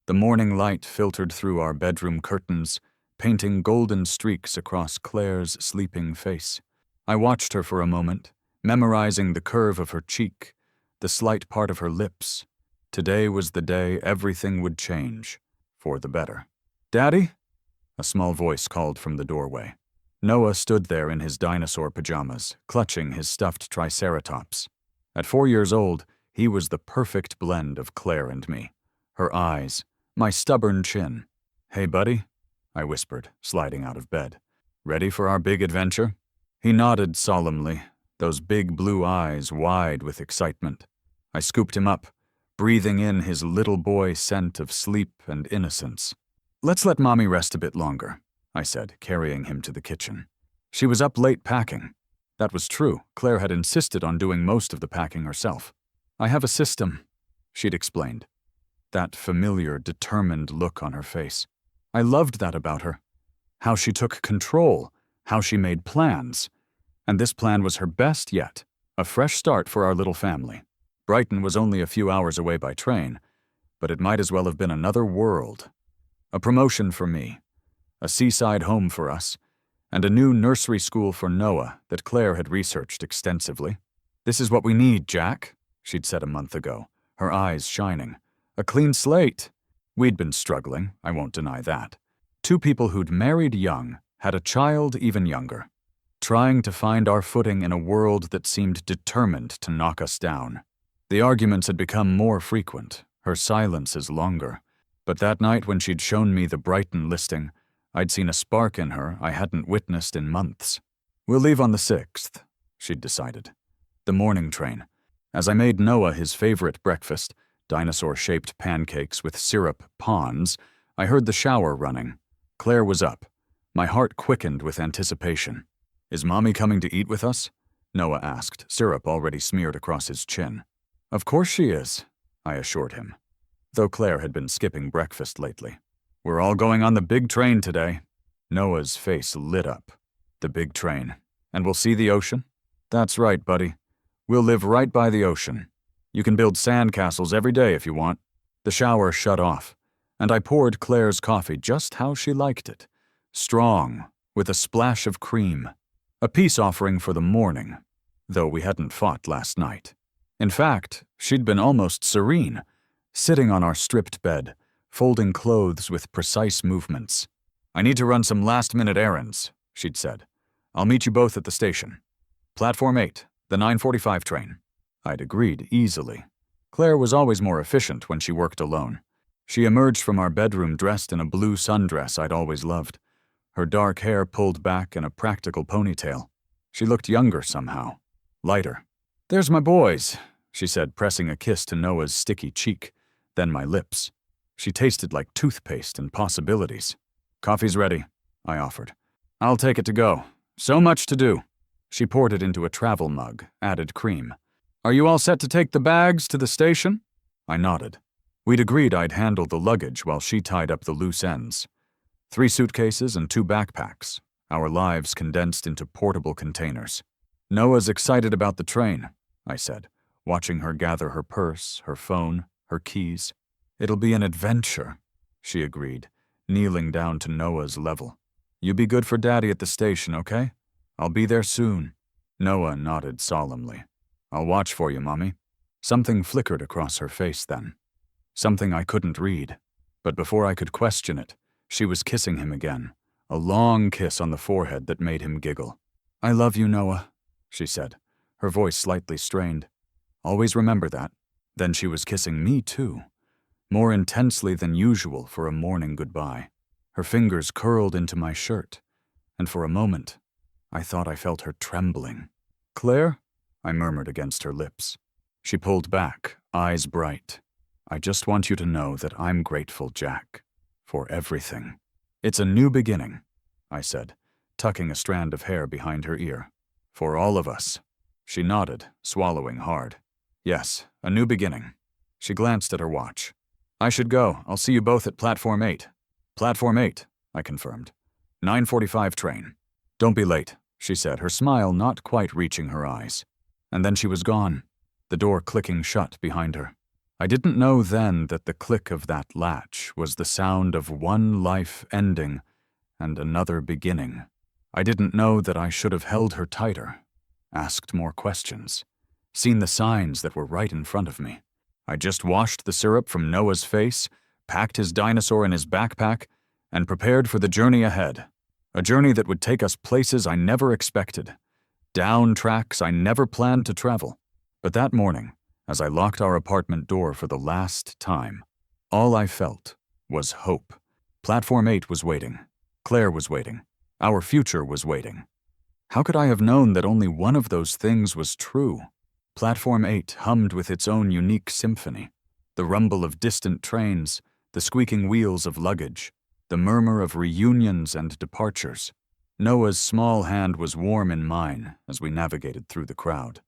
The morning light filtered through our bedroom curtains, painting golden streaks across Claire's sleeping face. I watched her for a moment, memorizing the curve of her cheek, the slight part of her lips. Today was the day everything would change, for the better. "Daddy?" A small voice called from the doorway. Noah stood there in his dinosaur pajamas, clutching his stuffed triceratops. At 4 years old, he was the perfect blend of Claire and me. Her eyes, my stubborn chin. "Hey, buddy," I whispered, sliding out of bed. "Ready for our big adventure?" He nodded solemnly, those big blue eyes wide with excitement. I scooped him up, breathing in his little boy scent of sleep and innocence. "Let's let Mommy rest a bit longer," I said, carrying him to the kitchen. She was up late packing. That was true. Claire had insisted on doing most of the packing herself. "I have a system," she'd explained. That familiar, determined look on her face. I loved that about her. How she took control, how she made plans. And this plan was her best yet, a fresh start for our little family. Brighton was only a few hours away by train, but it might as well have been another world. A promotion for me, a seaside home for us, and a new nursery school for Noah that Claire had researched extensively. "This is what we need, Jack," she'd said a month ago, her eyes shining. "A clean slate." We'd been struggling, I won't deny that. Two people who'd married young, had a child even younger. Trying to find our footing in a world that seemed determined to knock us down. The arguments had become more frequent, her silences longer. But that night when she'd shown me the Brighton listing, I'd seen a spark in her I hadn't witnessed in months. "We'll leave on the 6th, she'd decided. The morning train. As I made Noah his favorite breakfast, dinosaur-shaped pancakes with syrup pawns, I heard the shower running. Claire was up. My heart quickened with anticipation. "Is Mommy coming to eat with us?" Noah asked, syrup already smeared across his chin. "Of course she is," I assured him, though Claire had been skipping breakfast lately. "We're all going on the big train today." Noah's face lit up. "The big train. And we'll see the ocean?" "That's right, buddy. We'll live right by the ocean. You can build sandcastles every day if you want." The shower shut off, and I poured Claire's coffee just how she liked it. Strong, with a splash of cream. A peace offering for the morning, though we hadn't fought last night. In fact, she'd been almost serene, sitting on our stripped bed, folding clothes with precise movements. "I need to run some last-minute errands," she'd said. "I'll meet you both at the station. Platform 8, the 9:45 train." I'd agreed easily. Claire was always more efficient when she worked alone. She emerged from our bedroom dressed in a blue sundress I'd always loved, her dark hair pulled back in a practical ponytail. She looked younger somehow, lighter. "There's my boys," she said, pressing a kiss to Noah's sticky cheek, then my lips. She tasted like toothpaste and possibilities. "Coffee's ready," I offered. "I'll take it to go. So much to do." She poured it into a travel mug, added cream. "Are you all set to take the bags to the station?" I nodded. We'd agreed I'd handle the luggage while she tied up the loose ends. 3 suitcases and 2 backpacks, our lives condensed into portable containers. "Noah's excited about the train," I said, watching her gather her purse, her phone, her keys. "It'll be an adventure," she agreed, kneeling down to Noah's level. "You be good for Daddy at the station, okay? I'll be there soon." Noah nodded solemnly. "I'll watch for you, Mommy." Something flickered across her face then. Something I couldn't read. But before I could question it, she was kissing him again, a long kiss on the forehead that made him giggle. "I love you, Noah," she said, her voice slightly strained. "Always remember that." Then she was kissing me too, more intensely than usual for a morning goodbye. Her fingers curled into my shirt, and for a moment, I thought I felt her trembling. "Claire?" I murmured against her lips. She pulled back, eyes bright. "I just want you to know that I'm grateful, Jack, for everything." "It's a new beginning," I said, tucking a strand of hair behind her ear. "For all of us." She nodded, swallowing hard. "Yes, a new beginning." She glanced at her watch. "I should go. I'll see you both at Platform 8. "Platform 8, I confirmed. 9:45 train. "Don't be late," she said, her smile not quite reaching her eyes. And then she was gone, the door clicking shut behind her. I didn't know then that the click of that latch was the sound of one life ending and another beginning. I didn't know that I should have held her tighter, asked more questions, seen the signs that were right in front of me. I just washed the syrup from Noah's face, packed his dinosaur in his backpack, and prepared for the journey ahead. A journey that would take us places I never expected, down tracks I never planned to travel. But that morning, as I locked our apartment door for the last time, all I felt was hope. Platform 8 was waiting. Claire was waiting. Our future was waiting. How could I have known that only one of those things was true? Platform 8 hummed with its own unique symphony. The rumble of distant trains, the squeaking wheels of luggage, the murmur of reunions and departures. Noah's small hand was warm in mine as we navigated through the crowd,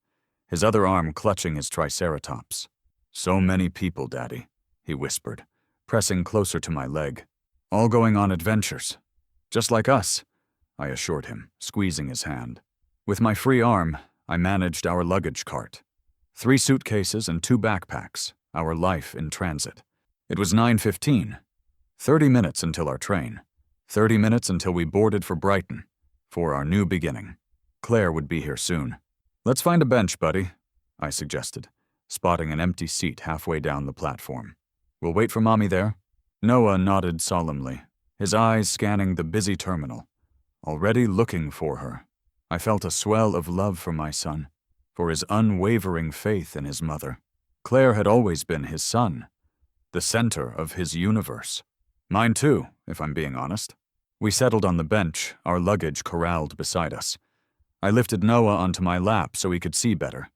his other arm clutching his triceratops. "So many people, Daddy," he whispered, pressing closer to my leg. "All going on adventures. Just like us," I assured him, squeezing his hand. With my free arm, I managed our luggage cart. 3 suitcases and 2 backpacks, our life in transit. It was 9:15. 30 minutes until our train. 30 minutes until we boarded for Brighton, for our new beginning. Claire would be here soon. "Let's find a bench, buddy," I suggested, spotting an empty seat halfway down the platform. "We'll wait for Mommy there." Noah nodded solemnly, his eyes scanning the busy terminal, already looking for her. I felt a swell of love for my son, for his unwavering faith in his mother. Claire had always been his son, the center of his universe. Mine too, if I'm being honest. We settled on the bench, our luggage corralled beside us. I lifted Noah onto my lap so he could see better,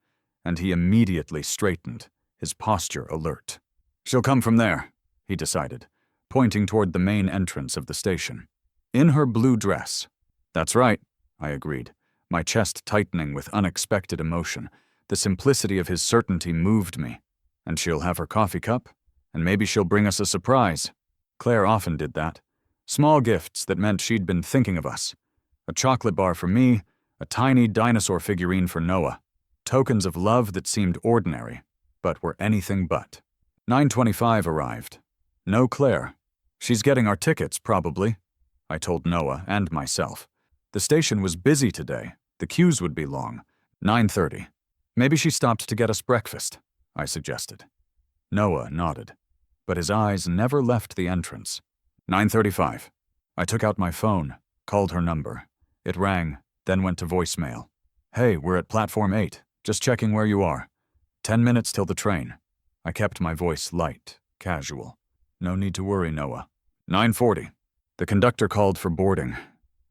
and he immediately straightened, his posture alert. "She'll come from there," he decided, pointing toward the main entrance of the station. "In her blue dress." "That's right," I agreed, my chest tightening with unexpected emotion. The simplicity of his certainty moved me. "And she'll have her coffee cup, and maybe she'll bring us a surprise." Claire often did that. Small gifts that meant she'd been thinking of us. A chocolate bar for me, a tiny dinosaur figurine for Noah. Tokens of love that seemed ordinary, but were anything but. 9:25 arrived. No Claire. "She's getting our tickets, probably," I told Noah and myself. The station was busy today. The queues would be long. 9:30. "Maybe she stopped to get us breakfast," I suggested. Noah nodded, but his eyes never left the entrance. 9:35. I took out my phone, called her number. It rang, then went to voicemail. "Hey, we're at Platform 8. Just checking where you are. 10 minutes till the train." I kept my voice light, casual. "No need to worry, Noah." 9:40. The conductor called for boarding.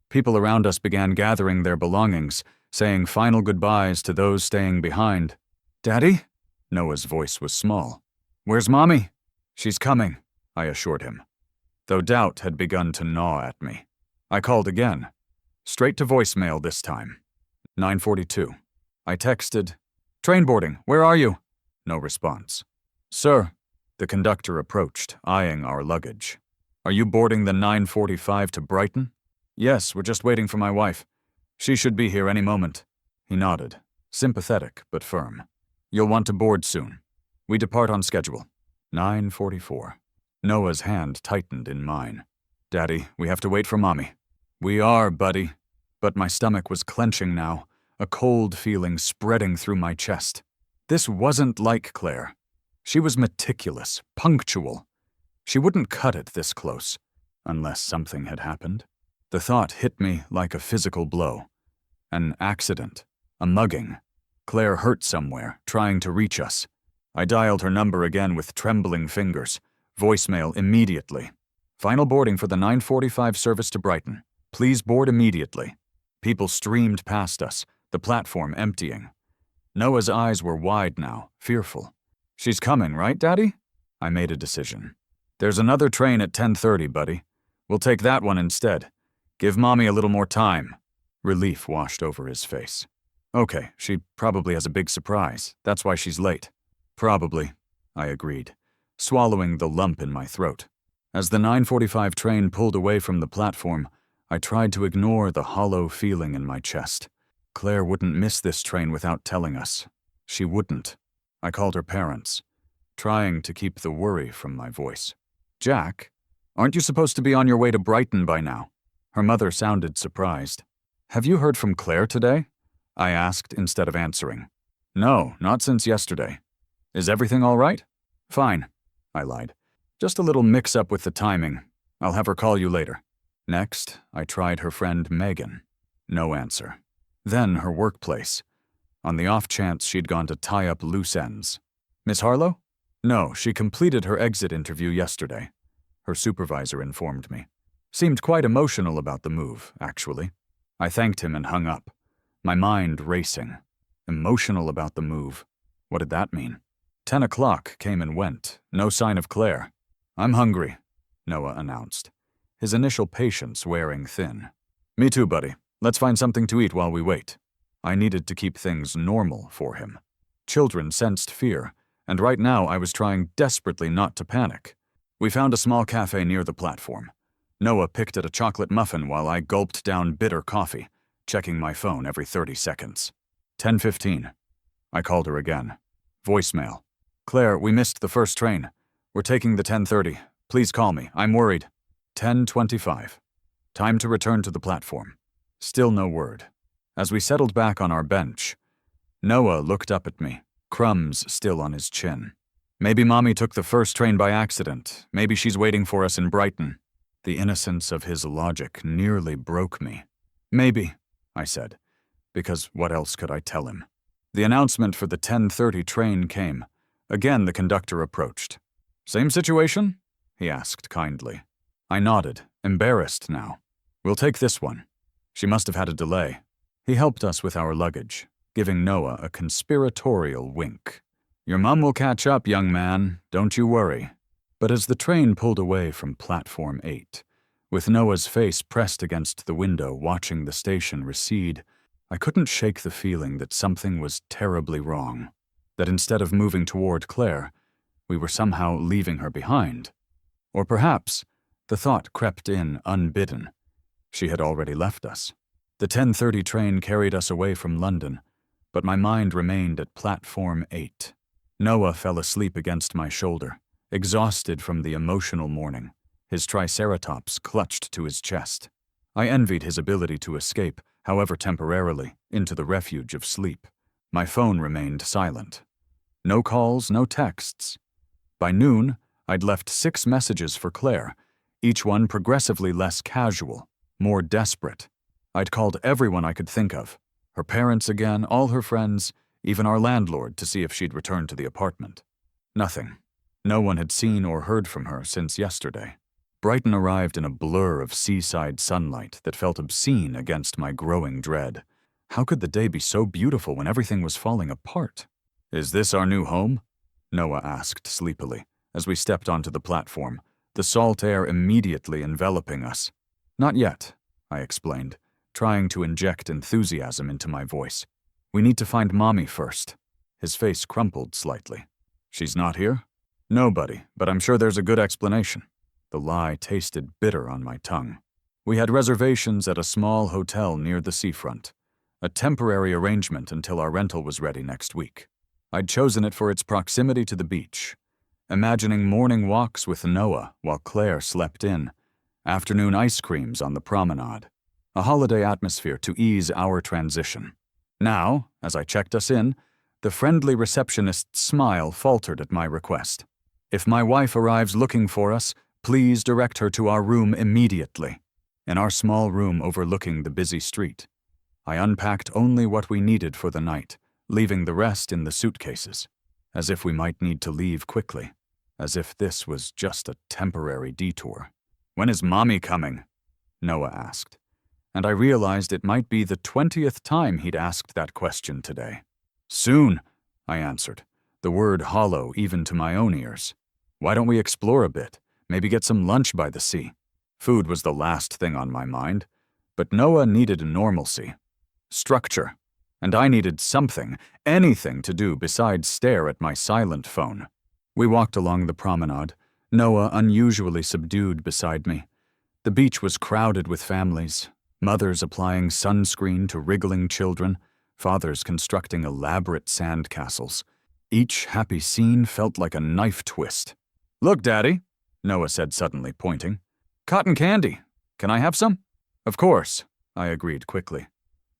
People around us began gathering their belongings, saying final goodbyes to those staying behind. "Daddy?" Noah's voice was small. "Where's Mommy?" "She's coming," I assured him, though doubt had begun to gnaw at me. I called again, straight to voicemail this time. 9:42. I texted, "Train boarding, where are you?" No response. "Sir," the conductor approached, eyeing our luggage. "Are you boarding the 9:45 to Brighton?" "Yes, we're just waiting for my wife. She should be here any moment." He nodded, sympathetic but firm. "You'll want to board soon. We depart on schedule." 9:44. Noah's hand tightened in mine. "Daddy, we have to wait for Mommy." "We are, buddy." But my stomach was clenching now, a cold feeling spreading through my chest. This wasn't like Claire. She was meticulous, punctual. She wouldn't cut it this close, unless something had happened. The thought hit me like a physical blow. An accident, a mugging. Claire hurt somewhere, trying to reach us. I dialed her number again with trembling fingers. Voicemail immediately. "Final boarding for the 9:45 service to Brighton. Please board immediately." People streamed past us, the platform emptying. Noah's eyes were wide now, fearful. "She's coming, right, Daddy?" I made a decision. "There's another train at 10:30, buddy. We'll take that one instead. Give Mommy a little more time." Relief washed over his face. "Okay, she probably has a big surprise. That's why she's late." "Probably," I agreed, swallowing the lump in my throat. As the 9:45 train pulled away from the platform, I tried to ignore the hollow feeling in my chest. Claire wouldn't miss this train without telling us. She wouldn't. I called her parents. trying to keep the worry from my voice. Jack, aren't you supposed to be on your way to Brighton by now? Her mother sounded surprised. Have you heard from Claire today? I asked instead of answering. No, not since yesterday. Is everything all right? Fine, I lied. Just a little mix-up with the timing. I'll have her call you later. Next, I tried her friend Megan. No answer. Then her workplace. On the off chance she'd gone to tie up loose ends. Miss Harlow? No, she completed her exit interview yesterday. Her supervisor informed me. Seemed quite emotional about the move, actually. I thanked him and hung up, my mind racing. Emotional about the move. What did that mean? 10 o'clock came and went, no sign of Claire. I'm hungry, Noah announced, his initial patience wearing thin. Me too, buddy. Let's find something to eat while we wait. I needed to keep things normal for him. Children sensed fear, and right now I was trying desperately not to panic. We found a small cafe near the platform. Noah picked at a chocolate muffin while I gulped down bitter coffee, checking my phone every 30 seconds. 10:15. I called her again. Voicemail. Claire, we missed the first train. We're taking the 10:30. Please call me. I'm worried. 10:25. Time to return to the platform. Still no word. As we settled back on our bench, Noah looked up at me, crumbs still on his chin. Maybe Mommy took the first train by accident. Maybe she's waiting for us in Brighton. The innocence of his logic nearly broke me. Maybe, I said, because what else could I tell him? The announcement for the 10:30 train came. Again the conductor approached. Same situation? He asked kindly. I nodded, embarrassed now. We'll take this one. She must have had a delay. He helped us with our luggage, giving Noah a conspiratorial wink. Your mom will catch up, young man. Don't you worry. But as the train pulled away from Platform 8, with Noah's face pressed against the window watching the station recede, I couldn't shake the feeling that something was terribly wrong, that instead of moving toward Claire, we were somehow leaving her behind. Or perhaps the thought crept in unbidden. She had already left us. The 10:30 train carried us away from London, but my mind remained at Platform 8. Noah fell asleep against my shoulder, exhausted from the emotional morning, his triceratops clutched to his chest. I envied his ability to escape, however temporarily, into the refuge of sleep. My phone remained silent. No calls, no texts. By noon, I'd left 6 messages for Claire, each one progressively less casual, more desperate. I'd called everyone I could think of, her parents again, all her friends, even our landlord, to see if she'd returned to the apartment. Nothing. No one had seen or heard from her since yesterday. Brighton arrived in a blur of seaside sunlight that felt obscene against my growing dread. How could the day be so beautiful when everything was falling apart? Is this our new home? Noah asked sleepily, as we stepped onto the platform, the salt air immediately enveloping us. Not yet, I explained, trying to inject enthusiasm into my voice. We need to find Mommy first. His face crumpled slightly. She's not here? Nobody, but I'm sure there's a good explanation. The lie tasted bitter on my tongue. We had reservations at a small hotel near the seafront, a temporary arrangement until our rental was ready next week. I'd chosen it for its proximity to the beach, imagining morning walks with Noah while Claire slept in, afternoon ice creams on the promenade, a holiday atmosphere to ease our transition. Now, as I checked us in, the friendly receptionist's smile faltered at my request. If my wife arrives looking for us, please direct her to our room immediately. In our small room overlooking the busy street, I unpacked only what we needed for the night, leaving the rest in the suitcases, as if we might need to leave quickly, as if this was just a temporary detour. When is Mommy coming? Noah asked, and I realized it might be the 20th time he'd asked that question today. Soon, I answered, the word hollow even to my own ears. Why don't we explore a bit, maybe get some lunch by the sea? Food was the last thing on my mind, but Noah needed normalcy, structure, and I needed something, anything to do besides stare at my silent phone. We walked along the promenade, Noah unusually subdued beside me. The beach was crowded with families, mothers applying sunscreen to wriggling children, fathers constructing elaborate sand castles. Each happy scene felt like a knife twist. "Look, Daddy," Noah said suddenly, pointing. "Cotton candy. Can I have some?" "Of course," I agreed quickly,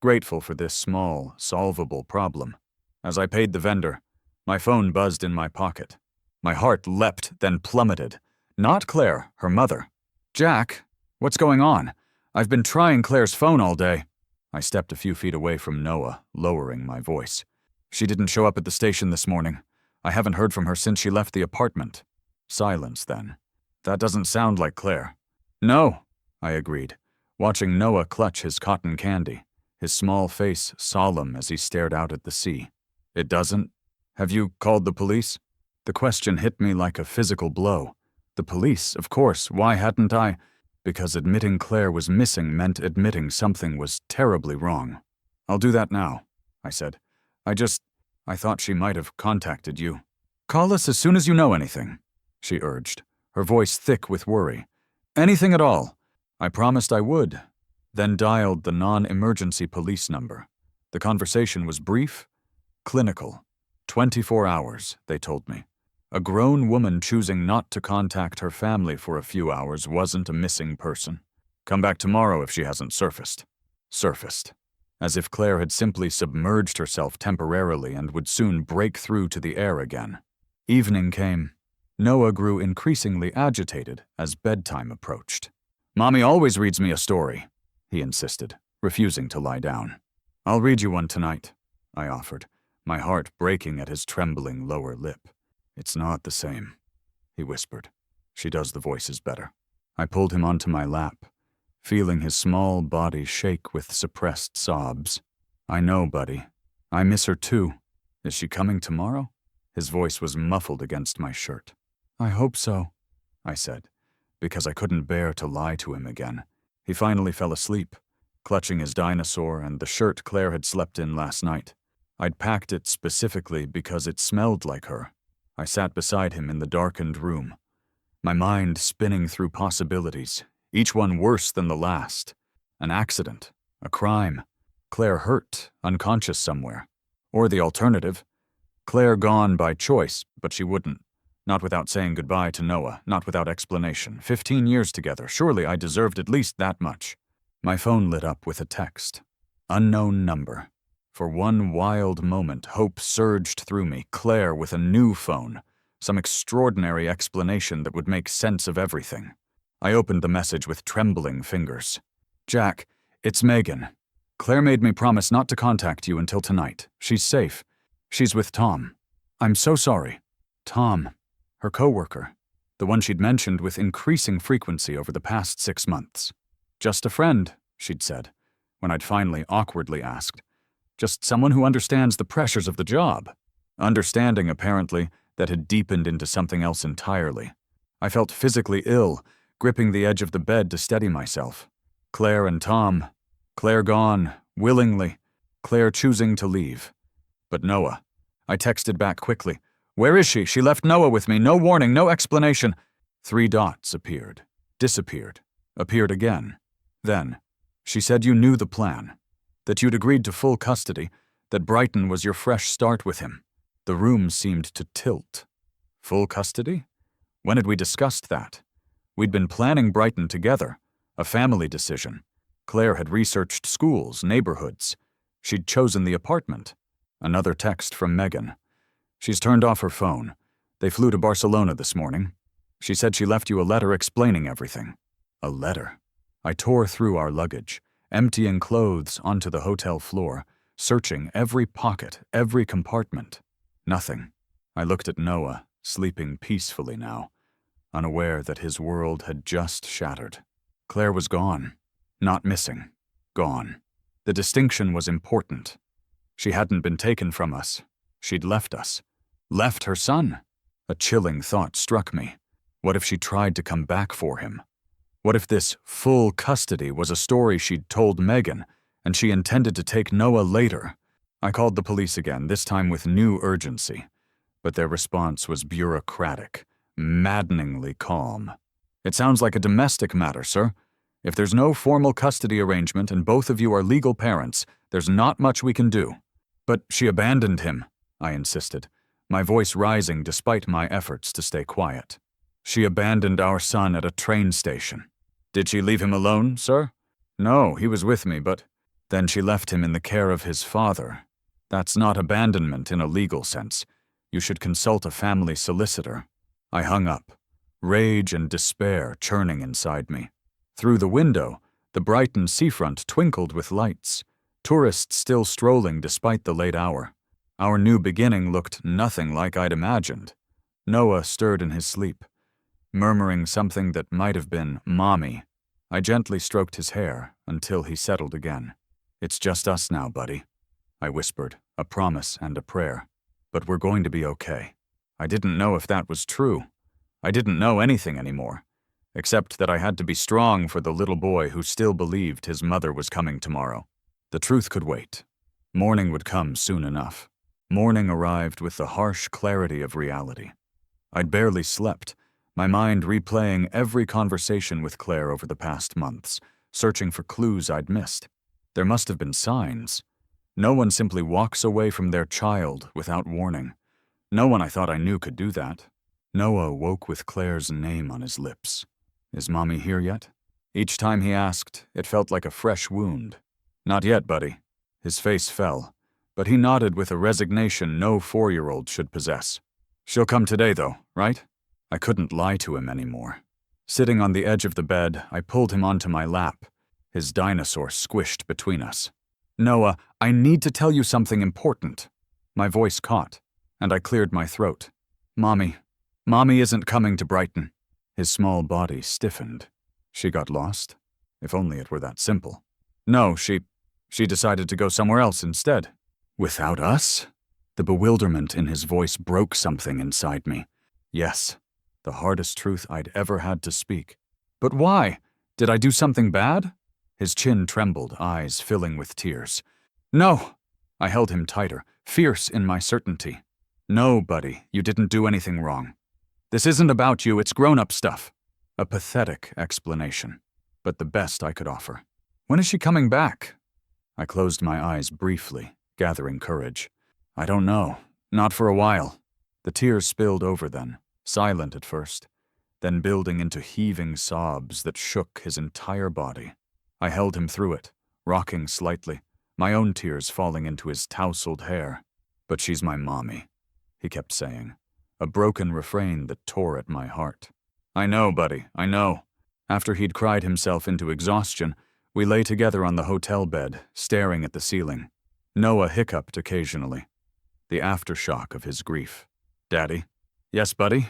grateful for this small, solvable problem. As I paid the vendor, my phone buzzed in my pocket. My heart leapt, then plummeted. Not Claire, her mother. "Jack, what's going on? I've been trying Claire's phone all day." I stepped a few feet away from Noah, lowering my voice. "She didn't show up at the station this morning. I haven't heard from her since she left the apartment." Silence, then. "That doesn't sound like Claire." "No," I agreed, watching Noah clutch his cotton candy, his small face solemn as he stared out at the sea. "It doesn't? Have you called the police?" The question hit me like a physical blow. The police, of course. Why hadn't I? Because admitting Claire was missing meant admitting something was terribly wrong. "I'll do that now," I said. I thought she might have contacted you." "Call us as soon as you know anything," she urged, her voice thick with worry. "Anything at all." I promised I would, then dialed the non-emergency police number. The conversation was brief, clinical. 24 hours, they told me. A grown woman choosing not to contact her family for a few hours wasn't a missing person. Come back tomorrow if she hasn't surfaced. Surfaced. As if Claire had simply submerged herself temporarily and would soon break through to the air again. Evening came. Noah grew increasingly agitated as bedtime approached. "Mommy always reads me a story," he insisted, refusing to lie down. "I'll read you one tonight," I offered, my heart breaking at his trembling lower lip. "It's not the same," he whispered. "She does the voices better." I pulled him onto my lap, feeling his small body shake with suppressed sobs. "I know, buddy. I miss her too. Is she coming tomorrow?" His voice was muffled against my shirt. "I hope so," I said, because I couldn't bear to lie to him again. He finally fell asleep, clutching his dinosaur and the shirt Claire had slept in last night. I'd packed it specifically because it smelled like her. I sat beside him in the darkened room, my mind spinning through possibilities, each one worse than the last. An accident, a crime, Claire hurt, unconscious somewhere. Or the alternative, Claire gone by choice, but she wouldn't. Not without saying goodbye to Noah, not without explanation. 15 years together, surely I deserved at least that much. My phone lit up with a text. Unknown number. For one wild moment, hope surged through me. Claire with a new phone. Some extraordinary explanation that would make sense of everything. I opened the message with trembling fingers. "Jack, it's Megan. Claire made me promise not to contact you until tonight. She's safe. She's with Tom. I'm so sorry." Tom, her coworker, the one she'd mentioned with increasing frequency over the past 6 months. "Just a friend," she'd said, when I'd finally awkwardly asked. "Just someone who understands the pressures of the job." Understanding, apparently, that had deepened into something else entirely. I felt physically ill, gripping the edge of the bed to steady myself. Claire and Tom. Claire gone, willingly. Claire choosing to leave. But Noah. I texted back quickly. "Where is she? She left Noah with me. No warning, no explanation." 3 dots appeared, disappeared, appeared again. Then, "She said you knew the plan, that you'd agreed to full custody, that Brighton was your fresh start with him." The room seemed to tilt. Full custody? When had we discussed that? We'd been planning Brighton together, a family decision. Claire had researched schools, neighborhoods. She'd chosen the apartment. Another text from Megan. "She's turned off her phone. They flew to Barcelona this morning. She said she left you a letter explaining everything." A letter. I tore through our luggage, emptying clothes onto the hotel floor, searching every pocket, every compartment. Nothing. I looked at Noah, sleeping peacefully now, unaware that his world had just shattered. Claire was gone. Not missing. Gone. The distinction was important. She hadn't been taken from us. She'd left us. Left her son. A chilling thought struck me. What if she tried to come back for him? What if this full custody was a story she'd told Megan, and she intended to take Noah later? I called the police again, this time with new urgency. But their response was bureaucratic, maddeningly calm. "It sounds like a domestic matter, sir. If there's no formal custody arrangement and both of you are legal parents, there's not much we can do." "But she abandoned him," I insisted, my voice rising despite my efforts to stay quiet. She abandoned our son at a train station. Did she leave him alone, sir? No, he was with me, but then she left him in the care of his father. That's not abandonment in a legal sense. You should consult a family solicitor. I hung up, rage and despair churning inside me. Through the window, the Brighton seafront twinkled with lights, tourists still strolling despite the late hour. Our new beginning looked nothing like I'd imagined. Noah stirred in his sleep, murmuring something that might have been Mommy. I gently stroked his hair until he settled again. It's just us now, buddy, I whispered, a promise and a prayer. But we're going to be okay. I didn't know if that was true. I didn't know anything anymore, except that I had to be strong for the little boy who still believed his mother was coming tomorrow. The truth could wait. Morning would come soon enough. Morning arrived with the harsh clarity of reality. I'd barely slept, my mind replaying every conversation with Claire over the past months, searching for clues I'd missed. There must have been signs. No one simply walks away from their child without warning. No one I thought I knew could do that. Noah woke with Claire's name on his lips. Is Mommy here yet? Each time he asked, it felt like a fresh wound. Not yet, buddy. His face fell, but he nodded with a resignation no 4-year-old should possess. She'll come today, though, right? I couldn't lie to him anymore. Sitting on the edge of the bed, I pulled him onto my lap, his dinosaur squished between us. Noah, I need to tell you something important. My voice caught, and I cleared my throat. Mommy isn't coming to Brighton. His small body stiffened. She got lost? If only it were that simple. No, she decided to go somewhere else instead. Without us? The bewilderment in his voice broke something inside me. Yes, the hardest truth I'd ever had to speak. But why? Did I do something bad? His chin trembled, eyes filling with tears. No! I held him tighter, fierce in my certainty. No, buddy, you didn't do anything wrong. This isn't about you, it's grown-up stuff. A pathetic explanation, but the best I could offer. When is she coming back? I closed my eyes briefly, gathering courage. I don't know. Not for a while. The tears spilled over then, silent at first, then building into heaving sobs that shook his entire body. I held him through it, rocking slightly, my own tears falling into his tousled hair. But she's my mommy, he kept saying, a broken refrain that tore at my heart. I know, buddy, I know. After he'd cried himself into exhaustion, we lay together on the hotel bed, staring at the ceiling. Noah hiccuped occasionally, the aftershock of his grief. Daddy? Yes, buddy?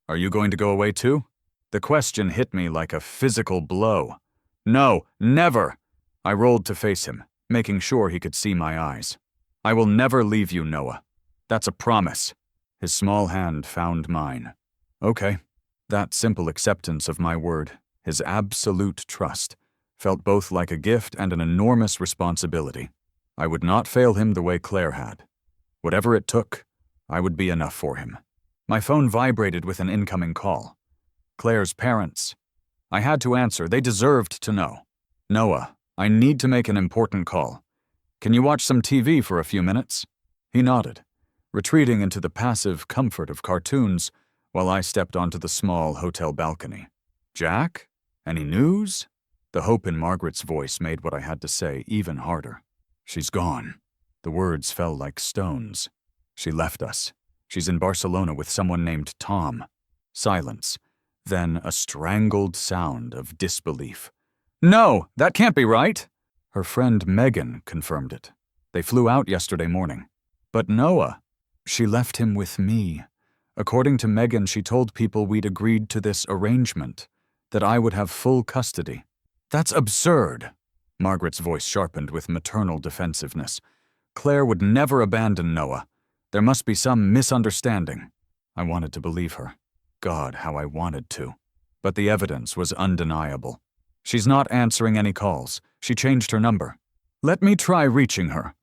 Are you going to go away too? The question hit me like a physical blow. No, never! I rolled to face him, making sure he could see my eyes. I will never leave you, Noah. That's a promise. His small hand found mine. Okay. That simple acceptance of my word, his absolute trust, felt both like a gift and an enormous responsibility. I would not fail him the way Claire had. Whatever it took, I would be enough for him. My phone vibrated with an incoming call. Claire's parents. I had to answer. They deserved to know. Noah, I need to make an important call. Can you watch some TV for a few minutes? He nodded, retreating into the passive comfort of cartoons while I stepped onto the small hotel balcony. Jack? Any news? The hope in Margaret's voice made what I had to say even harder. She's gone. The words fell like stones. She left us. She's in Barcelona with someone named Tom. Silence. Then a strangled sound of disbelief. No, that can't be right. Her friend Megan confirmed it. They flew out yesterday morning. But Noah, she left him with me. According to Megan, she told people we'd agreed to this arrangement, that I would have full custody. That's absurd. Margaret's voice sharpened with maternal defensiveness. Claire would never abandon Noah. There must be some misunderstanding. I wanted to believe her. God, how I wanted to. But the evidence was undeniable. She's not answering any calls. She changed her number. Let me try reaching her,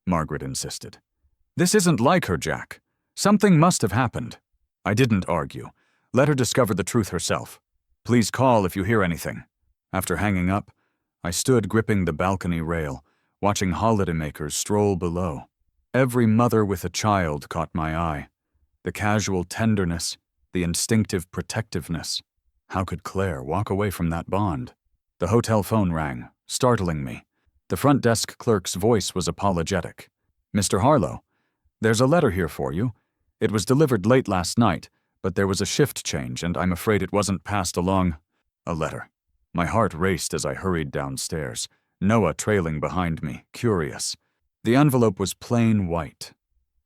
Margaret insisted. This isn't like her, Jack. Something must have happened. I didn't argue. Let her discover the truth herself. Please call if you hear anything. After hanging up, I stood gripping the balcony rail, watching holidaymakers stroll below. Every mother with a child caught my eye. The casual tenderness, the instinctive protectiveness. How could Clare walk away from that bond? The hotel phone rang, startling me. The front desk clerk's voice was apologetic. "Mr. Harlow, there's a letter here for you. It was delivered late last night, but there was a shift change and I'm afraid it wasn't passed along." A letter. My heart raced as I hurried downstairs, Noah trailing behind me, curious. The envelope was plain white,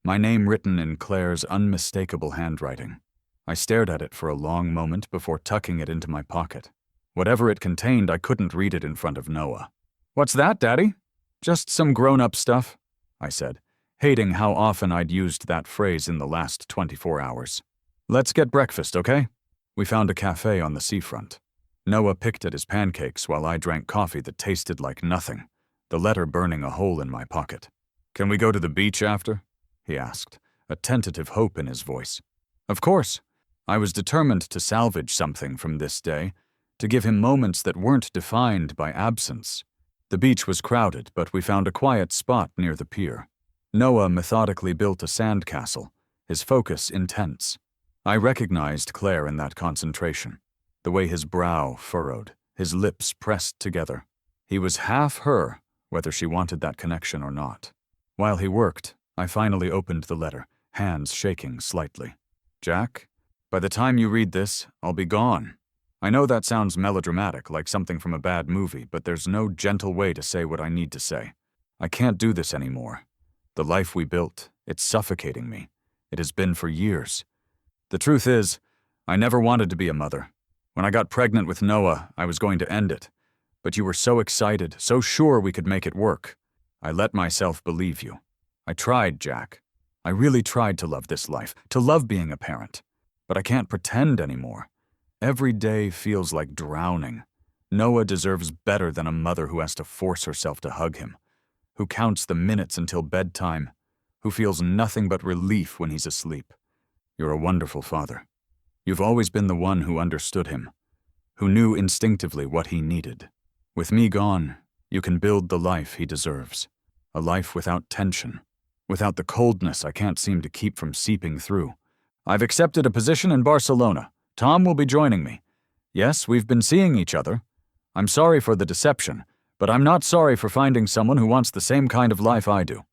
my name written in Clare's unmistakable handwriting. I stared at it for a long moment before tucking it into my pocket. Whatever it contained, I couldn't read it in front of Noah. "What's that, Daddy?" "Just some grown-up stuff," I said, hating how often I'd used that phrase in the last 24 hours. "Let's get breakfast, okay?" We found a cafe on the seafront. Noah picked at his pancakes while I drank coffee that tasted like nothing, the letter burning a hole in my pocket. "Can we go to the beach after?" he asked, a tentative hope in his voice. Of course. I was determined to salvage something from this day, to give him moments that weren't defined by absence. The beach was crowded, but we found a quiet spot near the pier. Noah methodically built a sandcastle, his focus intense. I recognized Clare in that concentration, the way his brow furrowed, his lips pressed together. He was half her, whether she wanted that connection or not. While he worked, I finally opened the letter, hands shaking slightly. "Jack, by the time you read this, I'll be gone. I know that sounds melodramatic, like something from a bad movie, but there's no gentle way to say what I need to say. I can't do this anymore. The life we built, it's suffocating me. It has been for years. The truth is, I never wanted to be a mother. When I got pregnant with Noah, I was going to end it. But you were so excited, so sure we could make it work. I let myself believe you. I tried, Jack. I really tried to love this life, to love being a parent. But I can't pretend anymore. Every day feels like drowning. Noah deserves better than a mother who has to force herself to hug him, who counts the minutes until bedtime, who feels nothing but relief when he's asleep. You're a wonderful father. You've always been the one who understood him, who knew instinctively what he needed. With me gone, you can build the life he deserves. A life without tension, without the coldness I can't seem to keep from seeping through. I've accepted a position in Barcelona. Tom will be joining me. Yes, we've been seeing each other. I'm sorry for the deception, but I'm not sorry for finding someone who wants the same kind of life I do.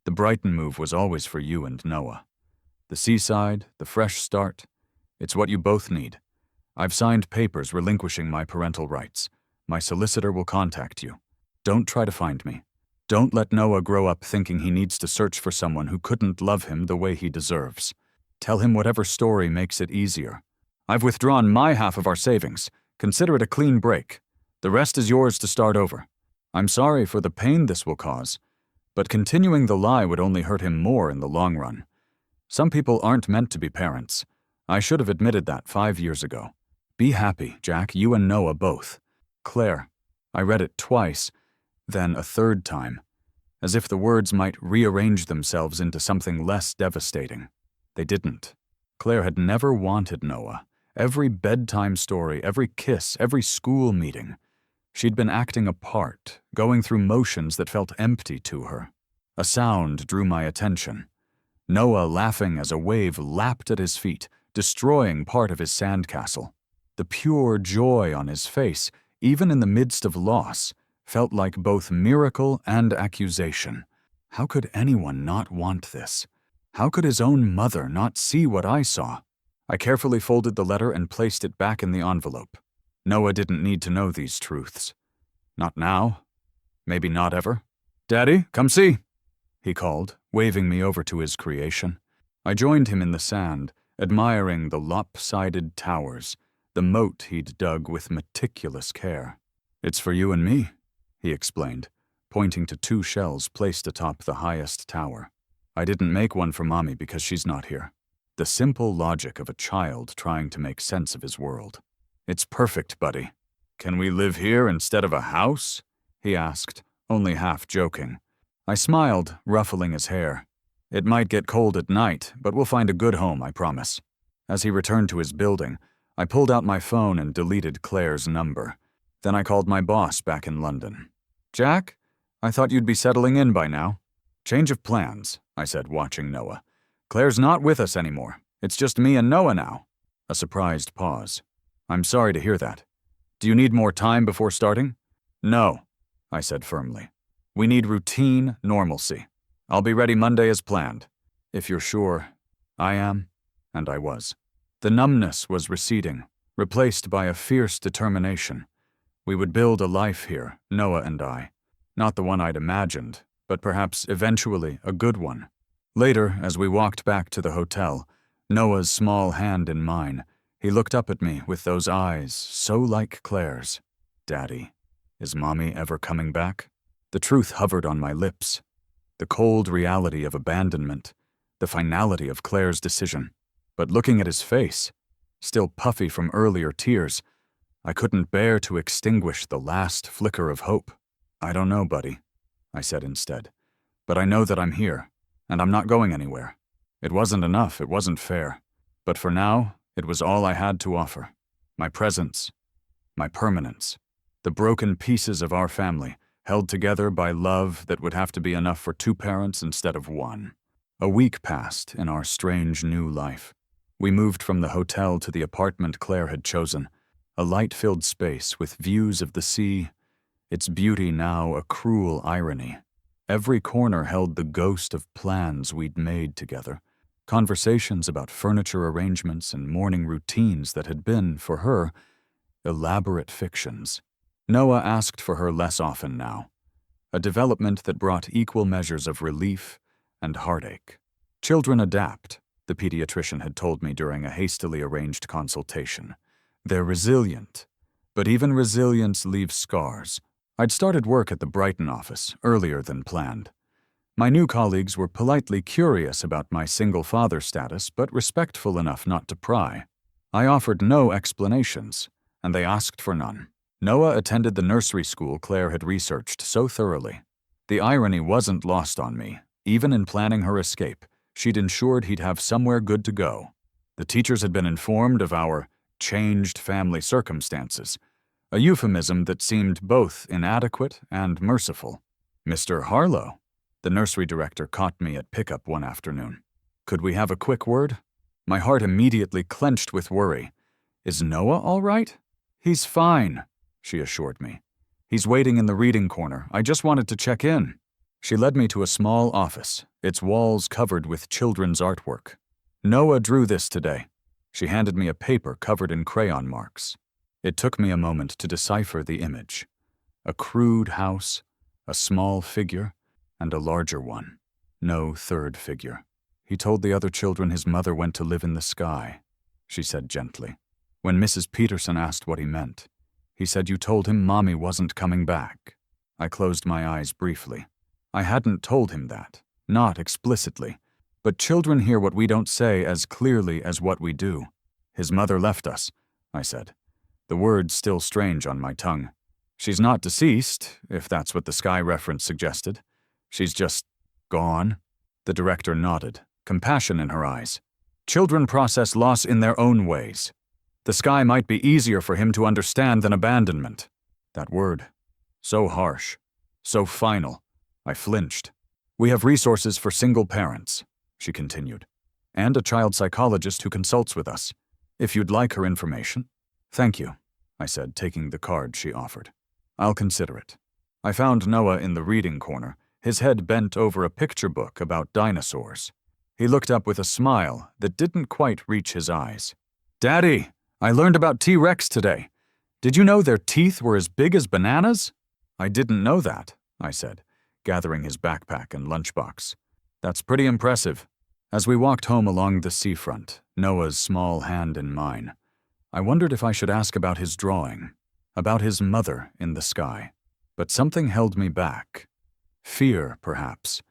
The Brighton move was always for you and Noah. The seaside, the fresh start, it's what you both need. I've signed papers relinquishing my parental rights. My solicitor will contact you. Don't try to find me. Don't let Noah grow up thinking he needs to search for someone who couldn't love him the way he deserves. Tell him whatever story makes it easier. I've withdrawn my half of our savings. Consider it a clean break. The rest is yours to start over. I'm sorry for the pain this will cause, but continuing the lie would only hurt him more in the long run. Some people aren't meant to be parents. I should have admitted that 5 years ago. Be happy, Jack, you and Noah both. Claire. I read it twice, then a third time, as if the words might rearrange themselves into something less devastating. They didn't. Claire had never wanted Noah. Every bedtime story, every kiss, every school meeting. She'd been acting a part, going through motions that felt empty to her. A sound drew my attention. Noah laughing as a wave lapped at his feet, destroying part of his sandcastle. The pure joy on his face, even in the midst of loss, felt like both miracle and accusation. How could anyone not want this? How could his own mother not see what I saw? I carefully folded the letter and placed it back in the envelope. Noah didn't need to know these truths. Not now. Maybe not ever. "Daddy, come see," he called, waving me over to his creation. I joined him in the sand, admiring the lopsided towers, the moat he'd dug with meticulous care. "It's for you and me," he explained, pointing to 2 shells placed atop the highest tower. "I didn't make one for Mommy because she's not here." The simple logic of a child trying to make sense of his world. "It's perfect, buddy. Can we live here instead of a house?" he asked, only half joking. I smiled, ruffling his hair. "It might get cold at night, but we'll find a good home, I promise." As he returned to his building, I pulled out my phone and deleted Claire's number. Then I called my boss back in London. "Jack, I thought you'd be settling in by now." "Change of plans," I said, watching Noah. Claire's not with us anymore. It's just me and Noah now. A surprised pause. I'm sorry to hear that. Do you need more time before starting? No, I said firmly. We need routine normalcy. I'll be ready Monday as planned. If you're sure. I am, and I was. The numbness was receding, replaced by a fierce determination. We would build a life here, Noah and I. Not the one I'd imagined, but perhaps eventually a good one. Later, as we walked back to the hotel, Noah's small hand in mine, he looked up at me with those eyes so like Claire's. Daddy, is Mommy ever coming back? The truth hovered on my lips. The cold reality of abandonment, the finality of Claire's decision. But looking at his face, still puffy from earlier tears, I couldn't bear to extinguish the last flicker of hope. I don't know, buddy, I said instead. But I know that I'm here, and I'm not going anywhere. It wasn't enough, it wasn't fair. But for now, it was all I had to offer. My presence, my permanence, the broken pieces of our family, held together by love that would have to be enough for 2 parents instead of 1. A week passed in our strange new life. We moved from the hotel to the apartment Clare had chosen, a light-filled space with views of the sea, its beauty now a cruel irony. Every corner held the ghost of plans we'd made together, conversations about furniture arrangements and morning routines that had been, for her, elaborate fictions. Noah asked for her less often now, a development that brought equal measures of relief and heartache. Children adapt, the pediatrician had told me during a hastily arranged consultation. They're resilient, but even resilience leaves scars. I'd started work at the Brighton office earlier than planned. My new colleagues were politely curious about my single father status, but respectful enough not to pry. I offered no explanations, and they asked for none. Noah attended the nursery school Claire had researched so thoroughly. The irony wasn't lost on me. Even in planning her escape, she'd ensured he'd have somewhere good to go. The teachers had been informed of our changed family circumstances, a euphemism that seemed both inadequate and merciful. Mr. Harlow, the nursery director, caught me at pickup one afternoon. Could we have a quick word? My heart immediately clenched with worry. Is Noah all right? He's fine, she assured me. He's waiting in the reading corner. I just wanted to check in. She led me to a small office, its walls covered with children's artwork. Noah drew this today. She handed me a paper covered in crayon marks. It took me a moment to decipher the image. A crude house, a small figure, and a larger one. No third figure. He told the other children his mother went to live in the sky, she said gently. When Mrs. Peterson asked what he meant, he said, "You told him Mommy wasn't coming back." I closed my eyes briefly. I hadn't told him that, not explicitly, but children hear what we don't say as clearly as what we do. His mother left us, I said, the words still strange on my tongue. She's not deceased, if that's what the sky reference suggested. She's just gone. The director nodded, compassion in her eyes. Children process loss in their own ways. The sky might be easier for him to understand than abandonment. That word, so harsh, so final. I flinched. We have resources for single parents, she continued, and a child psychologist who consults with us. If you'd like her information. Thank you, I said, taking the card she offered. I'll consider it. I found Noah in the reading corner, his head bent over a picture book about dinosaurs. He looked up with a smile that didn't quite reach his eyes. Daddy, I learned about T-Rex today. Did you know their teeth were as big as bananas? I didn't know that, I said, gathering his backpack and lunchbox. That's pretty impressive. As we walked home along the seafront, Noah's small hand in mine, I wondered if I should ask about his drawing, about his mother in the sky. But something held me back. Fear, perhaps,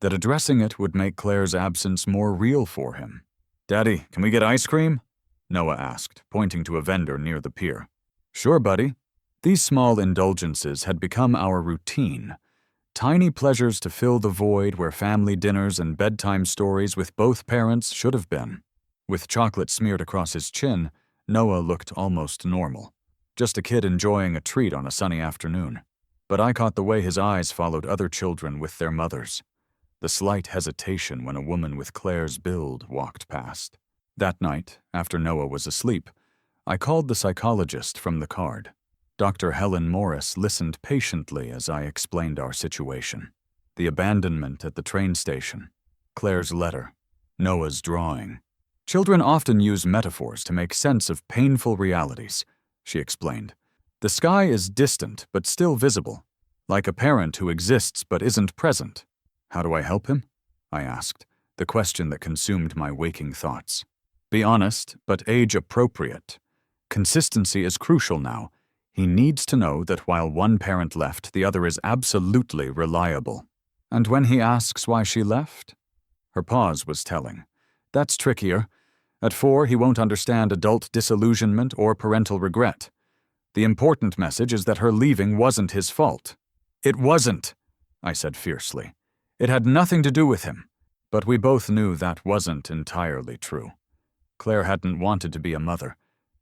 that addressing it would make Claire's absence more real for him. Daddy, can we get ice cream? Noah asked, pointing to a vendor near the pier. Sure, buddy. These small indulgences had become our routine, tiny pleasures to fill the void where family dinners and bedtime stories with both parents should have been. With chocolate smeared across his chin, Noah looked almost normal, just a kid enjoying a treat on a sunny afternoon. But I caught the way his eyes followed other children with their mothers. the slight hesitation when a woman with Claire's build walked past. That night, after Noah was asleep, I called the psychologist from the card. Dr. Helen Morris listened patiently as I explained our situation. The abandonment at the train station, Claire's letter, Noah's drawing. Children often use metaphors to make sense of painful realities, she explained. The sky is distant but still visible, like a parent who exists but isn't present. How do I help him? I asked, the question that consumed my waking thoughts. Be honest, but age-appropriate. Consistency is crucial now. He needs to know that while one parent left, the other is absolutely reliable. And when he asks why she left? Her pause was telling. That's trickier. At 4, he won't understand adult disillusionment or parental regret. The important message is that her leaving wasn't his fault. It wasn't, I said fiercely. It had nothing to do with him. But we both knew that wasn't entirely true. Claire hadn't wanted to be a mother,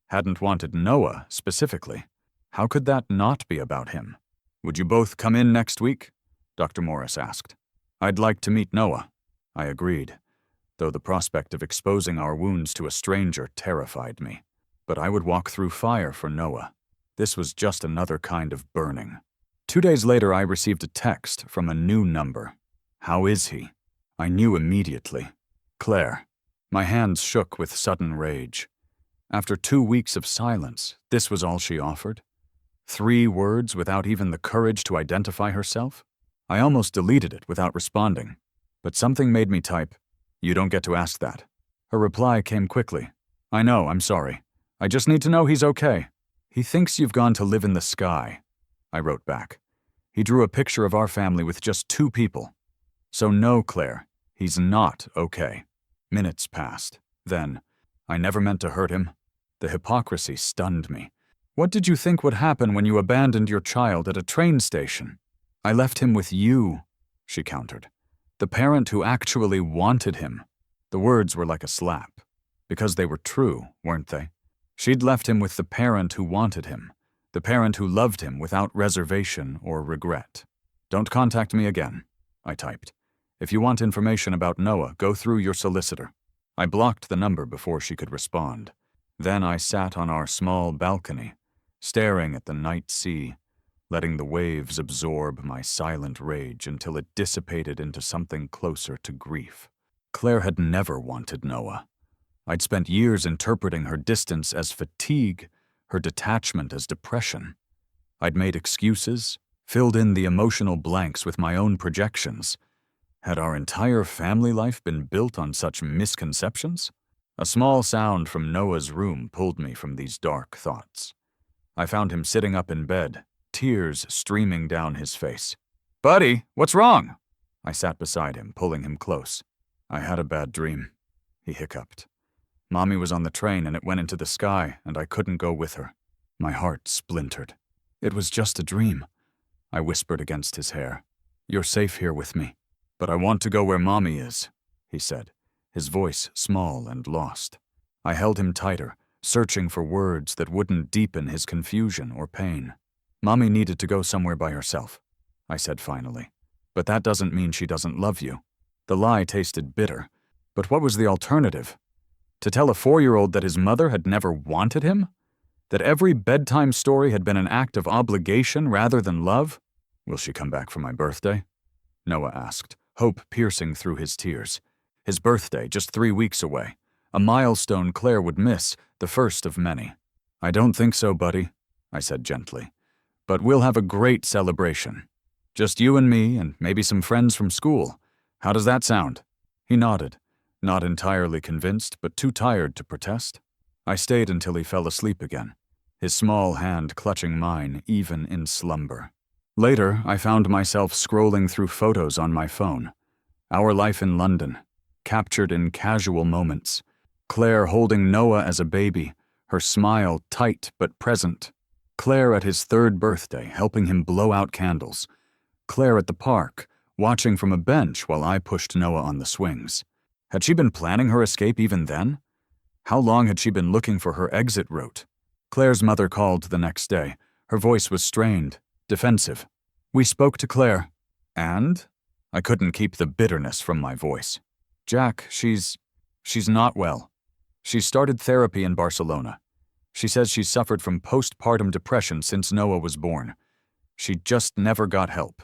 hadn't wanted Noah specifically. How could that not be about him? Would you both come in next week? Dr. Morris asked. I'd like to meet Noah. I agreed, though the prospect of exposing our wounds to a stranger terrified me. But I would walk through fire for Noah. This was just another kind of burning. 2 days later, I received a text from a new number. How is he? I knew immediately. Claire. My hands shook with sudden rage. After 2 weeks of silence, this was all she offered? 3 words without even the courage to identify herself? I almost deleted it without responding. But something made me type, "You don't get to ask that." Her reply came quickly. I know, I'm sorry. I just need to know he's okay. He thinks you've gone to live in the sky. I wrote back. He drew a picture of our family with just 2 people. So no, Claire, he's not okay. Minutes passed. Then, I never meant to hurt him. The hypocrisy stunned me. What did you think would happen when you abandoned your child at a train station? I left him with you, she countered. The parent who actually wanted him. The words were like a slap. Because they were true, weren't they? She'd left him with the parent who wanted him. The parent who loved him without reservation or regret. Don't contact me again, I typed. If you want information about Noah, go through your solicitor. I blocked the number before she could respond. Then I sat on our small balcony, staring at the night sea, letting the waves absorb my silent rage until it dissipated into something closer to grief. Claire had never wanted Noah. I'd spent years interpreting her distance as fatigue, her detachment as depression. I'd made excuses, filled in the emotional blanks with my own projections. Had our entire family life been built on such misconceptions? A small sound from Noah's room pulled me from these dark thoughts. I found him sitting up in bed, tears streaming down his face. Buddy, what's wrong? I sat beside him, pulling him close. I had a bad dream, he hiccuped. Mommy was on the train and it went into the sky, and I couldn't go with her. My heart splintered. It was just a dream, I whispered against his hair. You're safe here with me. But I want to go where Mommy is, he said, his voice small and lost. I held him tighter, searching for words that wouldn't deepen his confusion or pain. Mommy needed to go somewhere by herself, I said finally. But that doesn't mean she doesn't love you. The lie tasted bitter. But what was the alternative? To tell a 4-year-old that his mother had never wanted him? That every bedtime story had been an act of obligation rather than love? Will she come back for my birthday? Noah asked, hope piercing through his tears. His birthday, just 3 weeks away. A milestone Claire would miss, the first of many. I don't think so, buddy, I said gently. But we'll have a great celebration. Just you and me and maybe some friends from school. How does that sound? He nodded, not entirely convinced, but too tired to protest. I stayed until he fell asleep again, his small hand clutching mine even in slumber. Later, I found myself scrolling through photos on my phone. Our life in London, captured in casual moments. Claire holding Noah as a baby, her smile tight but present. Claire at his 3rd birthday, helping him blow out candles. Claire at the park, watching from a bench while I pushed Noah on the swings. Had she been planning her escape even then? How long had she been looking for her exit route? Claire's mother called the next day. Her voice was strained, defensive. We spoke to Claire. And? I couldn't keep the bitterness from my voice. Jack, she's not well. She started therapy in Barcelona. She says she's suffered from postpartum depression since Noah was born. She just never got help.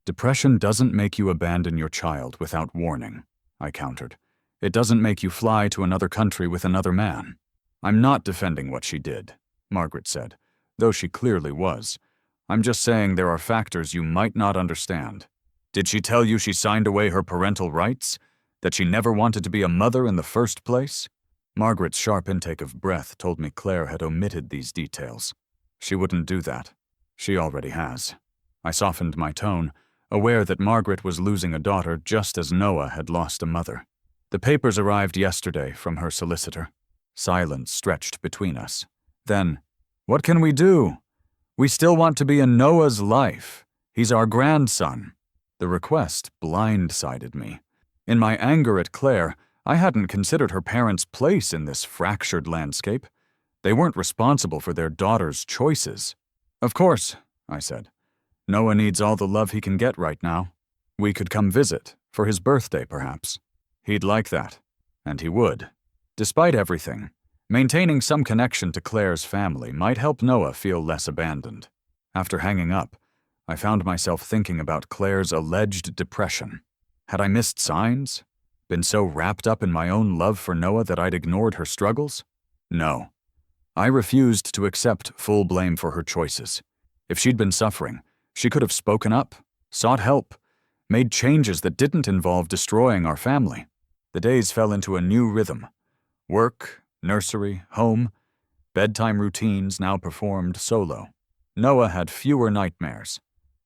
Depression doesn't make you abandon your child without warning, I countered. It doesn't make you fly to another country with another man. I'm not defending what she did, Margaret said, though she clearly was. I'm just saying there are factors you might not understand. Did she tell you she signed away her parental rights? That she never wanted to be a mother in the first place? Margaret's sharp intake of breath told me Claire had omitted these details. She wouldn't do that. She already has. I softened my tone, aware that Margaret was losing a daughter just as Noah had lost a mother. The papers arrived yesterday from her solicitor. Silence stretched between us. Then, what can we do? We still want to be in Noah's life. He's our grandson. The request blindsided me. In my anger at Claire, I hadn't considered her parents' place in this fractured landscape. They weren't responsible for their daughter's choices. Of course, I said. Noah needs all the love he can get right now. We could come visit, for his birthday perhaps. He'd like that, and he would. Despite everything, maintaining some connection to Claire's family might help Noah feel less abandoned. After hanging up, I found myself thinking about Claire's alleged depression. Had I missed signs? Been so wrapped up in my own love for Noah that I'd ignored her struggles? No. I refused to accept full blame for her choices. If she'd been suffering, she could have spoken up, sought help, made changes that didn't involve destroying our family. The days fell into a new rhythm. Work, nursery, home, bedtime routines now performed solo. Noah had fewer nightmares,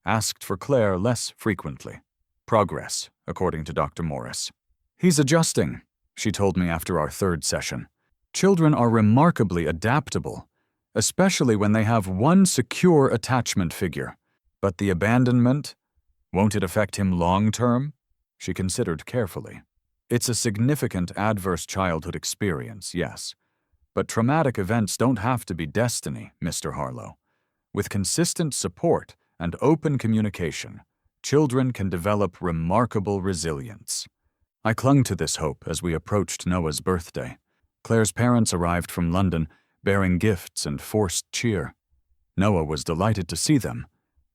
asked for Claire less frequently. Progress, according to Dr. Morris. He's adjusting, she told me after our third session. Children are remarkably adaptable, especially when they have one secure attachment figure. But the abandonment, won't it affect him long-term? She considered carefully. It's a significant adverse childhood experience, yes. But traumatic events don't have to be destiny, Mr. Harlow. With consistent support and open communication, children can develop remarkable resilience. I clung to this hope as we approached Noah's birthday. Claire's parents arrived from London, bearing gifts and forced cheer. Noah was delighted to see them,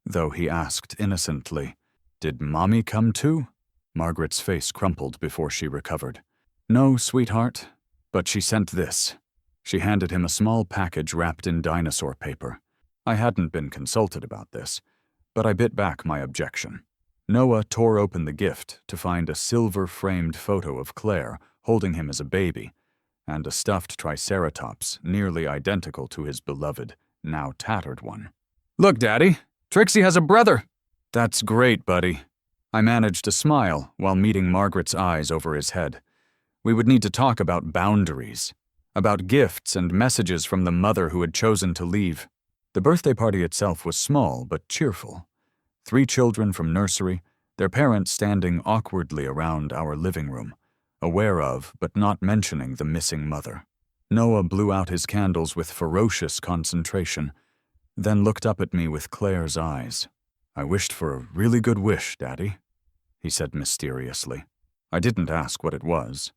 though he asked innocently, "Did Mommy come too?" Margaret's face crumpled before she recovered. "No, sweetheart, but she sent this." She handed him a small package wrapped in dinosaur paper. I hadn't been consulted about this, but I bit back my objection. Noah tore open the gift to find a silver-framed photo of Claire holding him as a baby, and a stuffed triceratops nearly identical to his beloved, now tattered one. "Look, Daddy, Trixie has a brother!" "That's great, buddy." I managed to smile while meeting Margaret's eyes over his head. We would need to talk about boundaries, about gifts and messages from the mother who had chosen to leave. The birthday party itself was small but cheerful. 3 children from nursery, their parents standing awkwardly around our living room, aware of but not mentioning the missing mother. Noah blew out his candles with ferocious concentration, then looked up at me with Claire's eyes. "I wished for a really good wish, Daddy," he said mysteriously. I didn't ask what it was.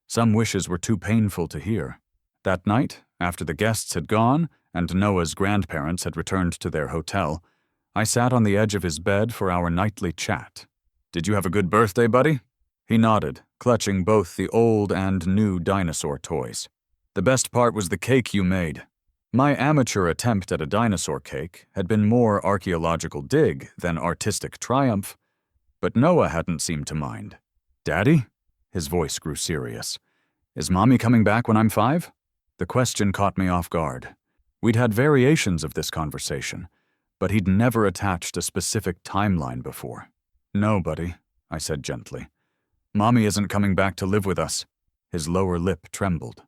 Some wishes were too painful to hear. That night, after the guests had gone and Noah's grandparents had returned to their hotel, I sat on the edge of his bed for our nightly chat. "Did you have a good birthday, buddy?" He nodded, clutching both the old and new dinosaur toys. "The best part was the cake you made." My amateur attempt at a dinosaur cake had been more archaeological dig than artistic triumph, but Noah hadn't seemed to mind. "Daddy?" His voice grew serious. "Is Mommy coming back when I'm 5? The question caught me off guard. We'd had variations of this conversation, but he'd never attached a specific timeline before. "No, buddy," I said gently. "Mommy isn't coming back to live with us." His lower lip trembled,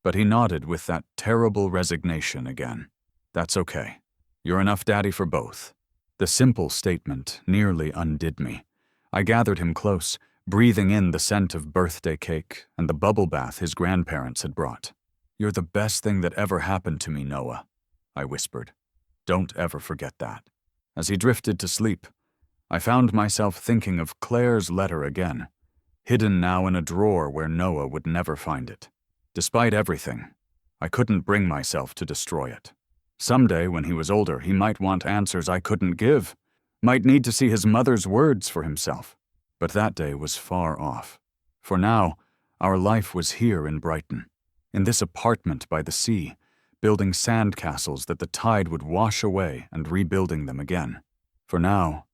but he nodded with that terrible resignation again. "That's okay. You're enough daddy for both." The simple statement nearly undid me. I gathered him close, breathing in the scent of birthday cake and the bubble bath his grandparents had brought. "You're the best thing that ever happened to me, Noah," I whispered. "Don't ever forget that." As he drifted to sleep, I found myself thinking of Claire's letter again, hidden now in a drawer where Noah would never find it. Despite everything, I couldn't bring myself to destroy it. Someday, when he was older, he might want answers I couldn't give, might need to see his mother's words for himself. But that day was far off. For now, our life was here in Brighton, in this apartment by the sea, building sandcastles that the tide would wash away and rebuilding them again. For now,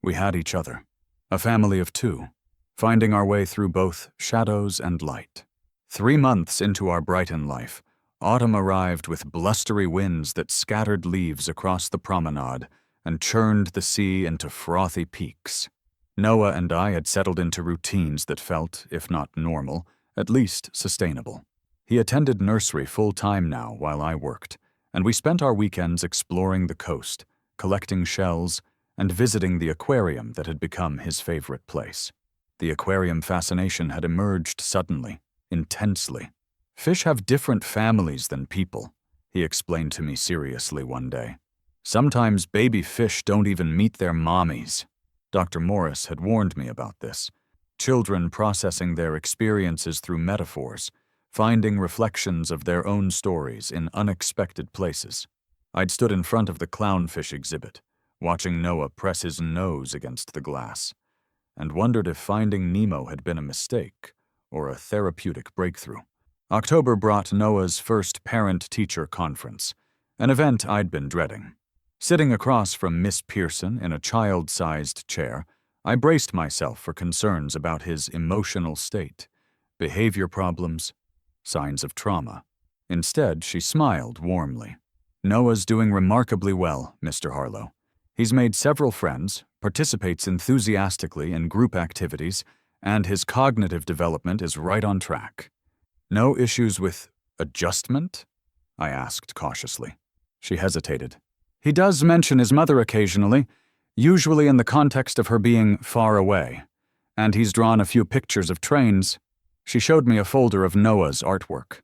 we had each other, a family of two, finding our way through both shadows and light. 3 months into our Brighton life, autumn arrived with blustery winds that scattered leaves across the promenade and churned the sea into frothy peaks. Noah and I had settled into routines that felt, if not normal, at least sustainable. He attended nursery full-time now while I worked, and we spent our weekends exploring the coast, collecting shells, and visiting the aquarium that had become his favorite place. The aquarium fascination had emerged suddenly, intensely. Fish have different families than people, he explained to me seriously one day. Sometimes baby fish don't even meet their mommies. Dr. Morris had warned me about this. Children processing their experiences through metaphors, finding reflections of their own stories in unexpected places. I'd stood in front of the clownfish exhibit, watching Noah press his nose against the glass, and wondered if Finding Nemo had been a mistake or a therapeutic breakthrough. October brought Noah's first parent-teacher conference, an event I'd been dreading. Sitting across from Miss Pearson in a child-sized chair, I braced myself for concerns about his emotional state, behavior problems, signs of trauma. Instead, she smiled warmly. Noah's doing remarkably well, Mr. Harlow. He's made several friends, participates enthusiastically in group activities, and his cognitive development is right on track. No issues with adjustment? I asked cautiously. She hesitated. He does mention his mother occasionally, usually in the context of her being far away, and he's drawn a few pictures of trains. She showed me a folder of Noah's artwork.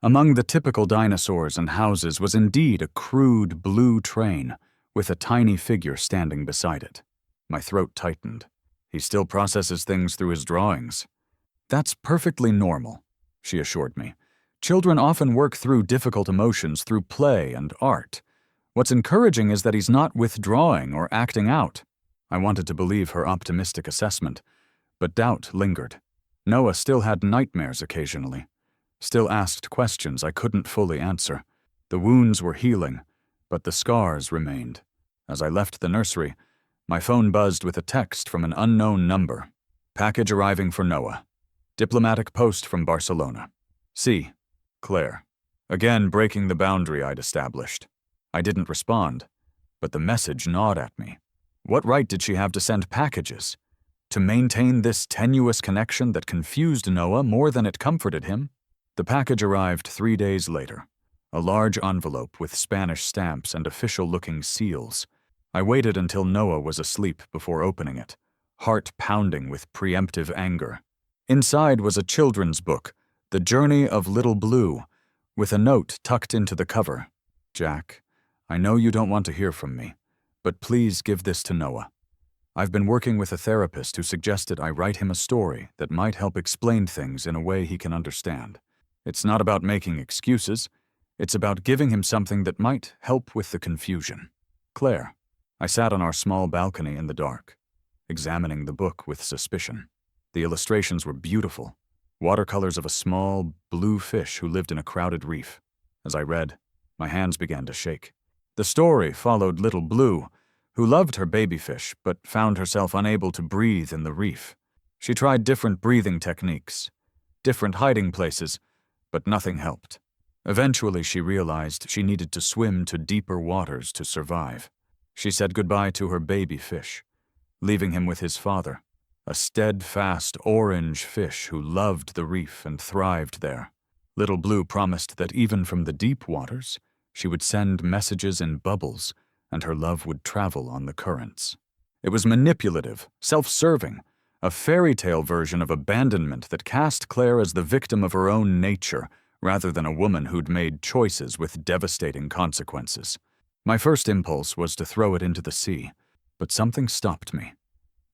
Among the typical dinosaurs and houses was indeed a crude blue train with a tiny figure standing beside it. My throat tightened. He still processes things through his drawings. That's perfectly normal, she assured me. Children often work through difficult emotions through play and art. What's encouraging is that he's not withdrawing or acting out. I wanted to believe her optimistic assessment, but doubt lingered. Noah still had nightmares occasionally, still asked questions I couldn't fully answer. The wounds were healing, but the scars remained. As I left the nursery, my phone buzzed with a text from an unknown number. Package arriving for Noah. Diplomatic post from Barcelona. See, Claire. Again breaking the boundary I'd established. I didn't respond, but the message gnawed at me. What right did she have to send packages? To maintain this tenuous connection that confused Noah more than it comforted him? The package arrived 3 days later. A large envelope with Spanish stamps and official-looking seals. I waited until Noah was asleep before opening it, heart pounding with preemptive anger. Inside was a children's book, The Journey of Little Blue, with a note tucked into the cover. Jack, I know you don't want to hear from me, but please give this to Noah. I've been working with a therapist who suggested I write him a story that might help explain things in a way he can understand. It's not about making excuses. It's about giving him something that might help with the confusion. Claire. I sat on our small balcony in the dark, examining the book with suspicion. The illustrations were beautiful, watercolors of a small, blue fish who lived in a crowded reef. As I read, my hands began to shake. The story followed Little Blue, who loved her baby fish but found herself unable to breathe in the reef. She tried different breathing techniques, different hiding places, but nothing helped. Eventually, she realized she needed to swim to deeper waters to survive. She said goodbye to her baby fish, leaving him with his father, a steadfast orange fish who loved the reef and thrived there. Little Blue promised that even from the deep waters, she would send messages in bubbles, and her love would travel on the currents. It was manipulative, self-serving, a fairy tale version of abandonment that cast Claire as the victim of her own nature, rather than a woman who'd made choices with devastating consequences. My first impulse was to throw it into the sea, but something stopped me.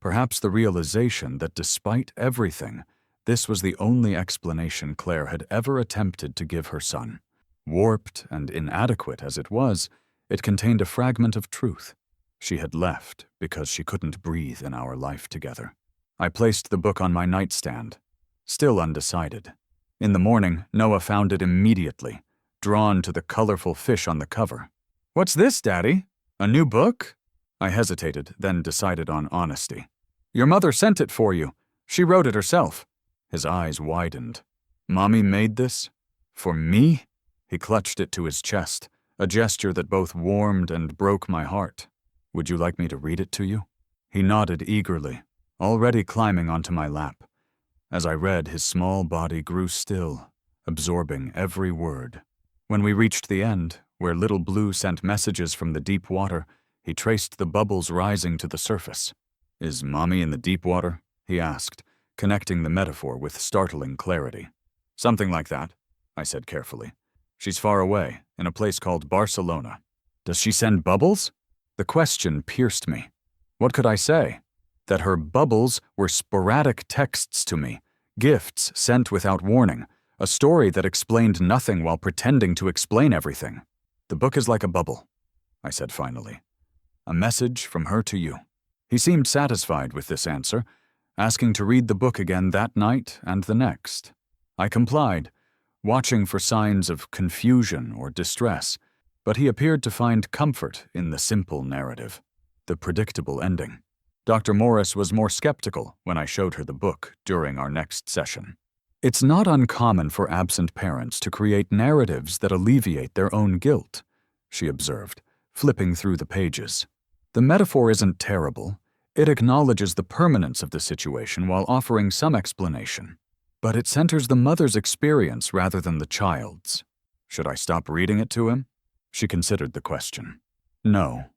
Perhaps the realization that despite everything, this was the only explanation Clare had ever attempted to give her son. Warped and inadequate as it was, it contained a fragment of truth. She had left because she couldn't breathe in our life together. I placed the book on my nightstand, still undecided. In the morning, Noah found it immediately, drawn to the colorful fish on the cover. "What's this, Daddy? A new book?" I hesitated, then decided on honesty. "Your mother sent it for you. She wrote it herself." His eyes widened. "Mommy made this? For me?" He clutched it to his chest, a gesture that both warmed and broke my heart. "Would you like me to read it to you?" He nodded eagerly, already climbing onto my lap. As I read, his small body grew still, absorbing every word. When we reached the end, where Little Blue sent messages from the deep water, he traced the bubbles rising to the surface. "Is Mommy in the deep water?" he asked, connecting the metaphor with startling clarity. "Something like that," I said carefully. "She's far away, in a place called Barcelona." "Does she send bubbles?" The question pierced me. What could I say? That her bubbles were sporadic texts to me, gifts sent without warning, a story that explained nothing while pretending to explain everything. "The book is like a bubble," I said finally. "A message from her to you." He seemed satisfied with this answer, asking to read the book again that night and the next. I complied, watching for signs of confusion or distress, but he appeared to find comfort in the simple narrative, the predictable ending. Dr. Morris was more skeptical when I showed her the book during our next session. "It's not uncommon for absent parents to create narratives that alleviate their own guilt," she observed, flipping through the pages. "The metaphor isn't terrible. It acknowledges the permanence of the situation while offering some explanation. But it centers the mother's experience rather than the child's. Should I stop reading it to him?" She considered the question. "No.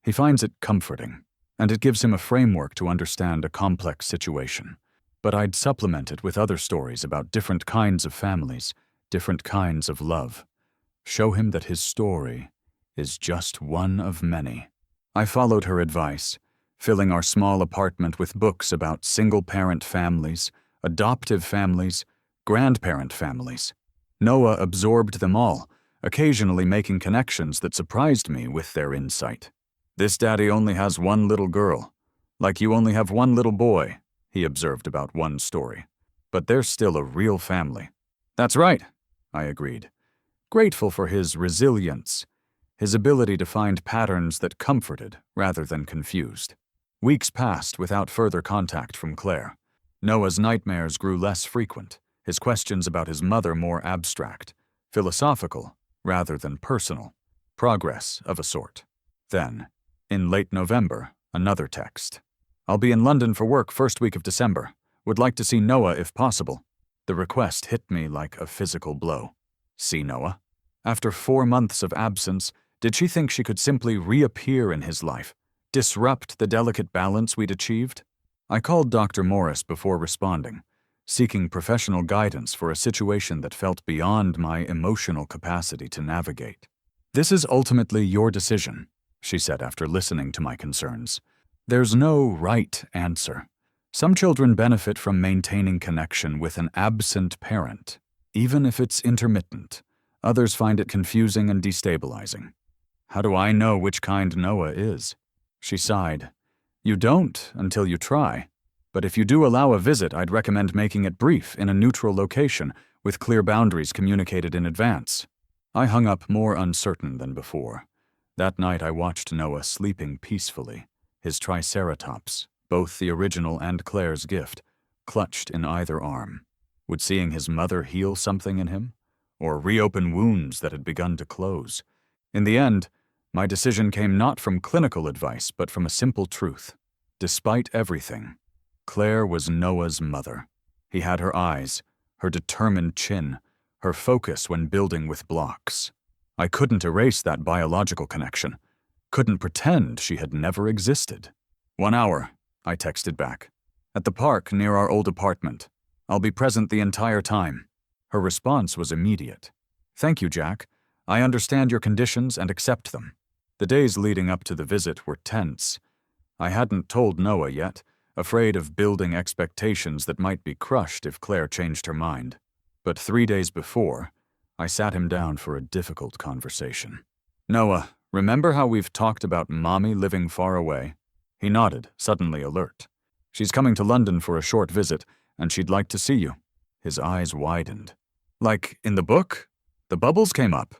He finds it comforting, and it gives him a framework to understand a complex situation. But I'd supplement it with other stories about different kinds of families, different kinds of love. Show him that his story is just one of many." I followed her advice, filling our small apartment with books about single-parent families, adoptive families, grandparent families. Noah absorbed them all, occasionally making connections that surprised me with their insight. "This daddy only has one little girl, like you only have one little boy," he observed about one story. "But they're still a real family." "That's right," I agreed, grateful for his resilience, his ability to find patterns that comforted rather than confused. Weeks passed without further contact from Clare. Noah's nightmares grew less frequent, his questions about his mother more abstract, philosophical rather than personal, progress of a sort. Then, in late November, another text. "I'll be in London for work first week of December. Would like to see Noah if possible." The request hit me like a physical blow. See Noah? After 4 months of absence, did she think she could simply reappear in his life, disrupt the delicate balance we'd achieved? I called Dr. Morris before responding, seeking professional guidance for a situation that felt beyond my emotional capacity to navigate. "This is ultimately your decision," she said after listening to my concerns. "There's no right answer. Some children benefit from maintaining connection with an absent parent, even if it's intermittent. Others find it confusing and destabilizing. How do I know which kind Noah is?" She sighed. "You don't until you try. But if you do allow a visit, I'd recommend making it brief in a neutral location with clear boundaries communicated in advance." I hung up more uncertain than before. That night I watched Noah sleeping peacefully, his triceratops, both the original and Clare's gift, clutched in either arm. Would seeing his mother heal something in him? Or reopen wounds that had begun to close? In the end, my decision came not from clinical advice, but from a simple truth. Despite everything, Clare was Noah's mother. He had her eyes, her determined chin, her focus when building with blocks. I couldn't erase that biological connection, couldn't pretend she had never existed. 1 hour, I texted back. "At the park near our old apartment. I'll be present the entire time." Her response was immediate. "Thank you, Jack. I understand your conditions and accept them." The days leading up to the visit were tense. I hadn't told Noah yet, afraid of building expectations that might be crushed if Claire changed her mind. But 3 days before, I sat him down for a difficult conversation. "Noah, remember how we've talked about Mommy living far away?" He nodded, suddenly alert. "She's coming to London for a short visit, and she'd like to see you." His eyes widened. "Like in the book? The bubbles came up."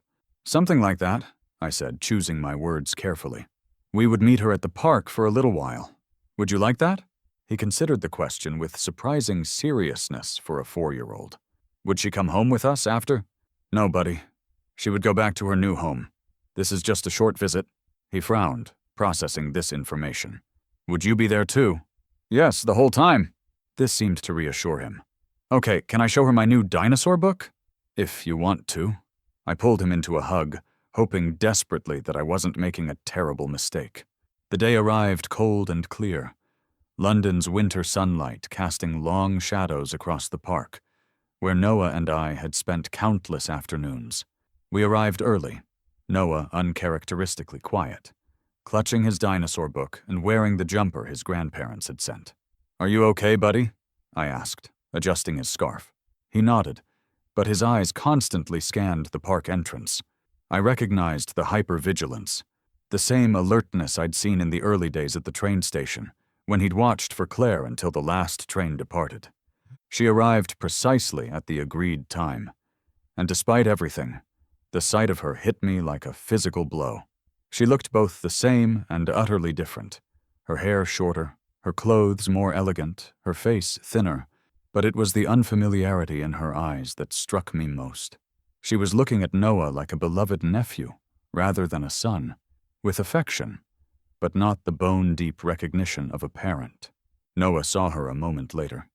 "Something like that," I said, choosing my words carefully. "We would meet her at the park for a little while. Would you like that?" He considered the question with surprising seriousness for a 4-year-old. "Would she come home with us after?" "No, buddy. She would go back to her new home. This is just a short visit." He frowned, processing this information. "Would you be there too?" "Yes, the whole time." This seemed to reassure him. "Okay, can I show her my new dinosaur book?" "If you want to." I pulled him into a hug, hoping desperately that I wasn't making a terrible mistake. The day arrived cold and clear, London's winter sunlight casting long shadows across the park, where Noah and I had spent countless afternoons. We arrived early, Noah uncharacteristically quiet, clutching his dinosaur book and wearing the jumper his grandparents had sent. "Are you okay, buddy?" I asked, adjusting his scarf. He nodded, but his eyes constantly scanned the park entrance. I recognized the hypervigilance, the same alertness I'd seen in the early days at the train station, when he'd watched for Claire until the last train departed. She arrived precisely at the agreed time, and despite everything, the sight of her hit me like a physical blow. She looked both the same and utterly different, her hair shorter, her clothes more elegant, her face thinner, but it was the unfamiliarity in her eyes that struck me most. She was looking at Noah like a beloved nephew, rather than a son, with affection, but not the bone-deep recognition of a parent. Noah saw her a moment later,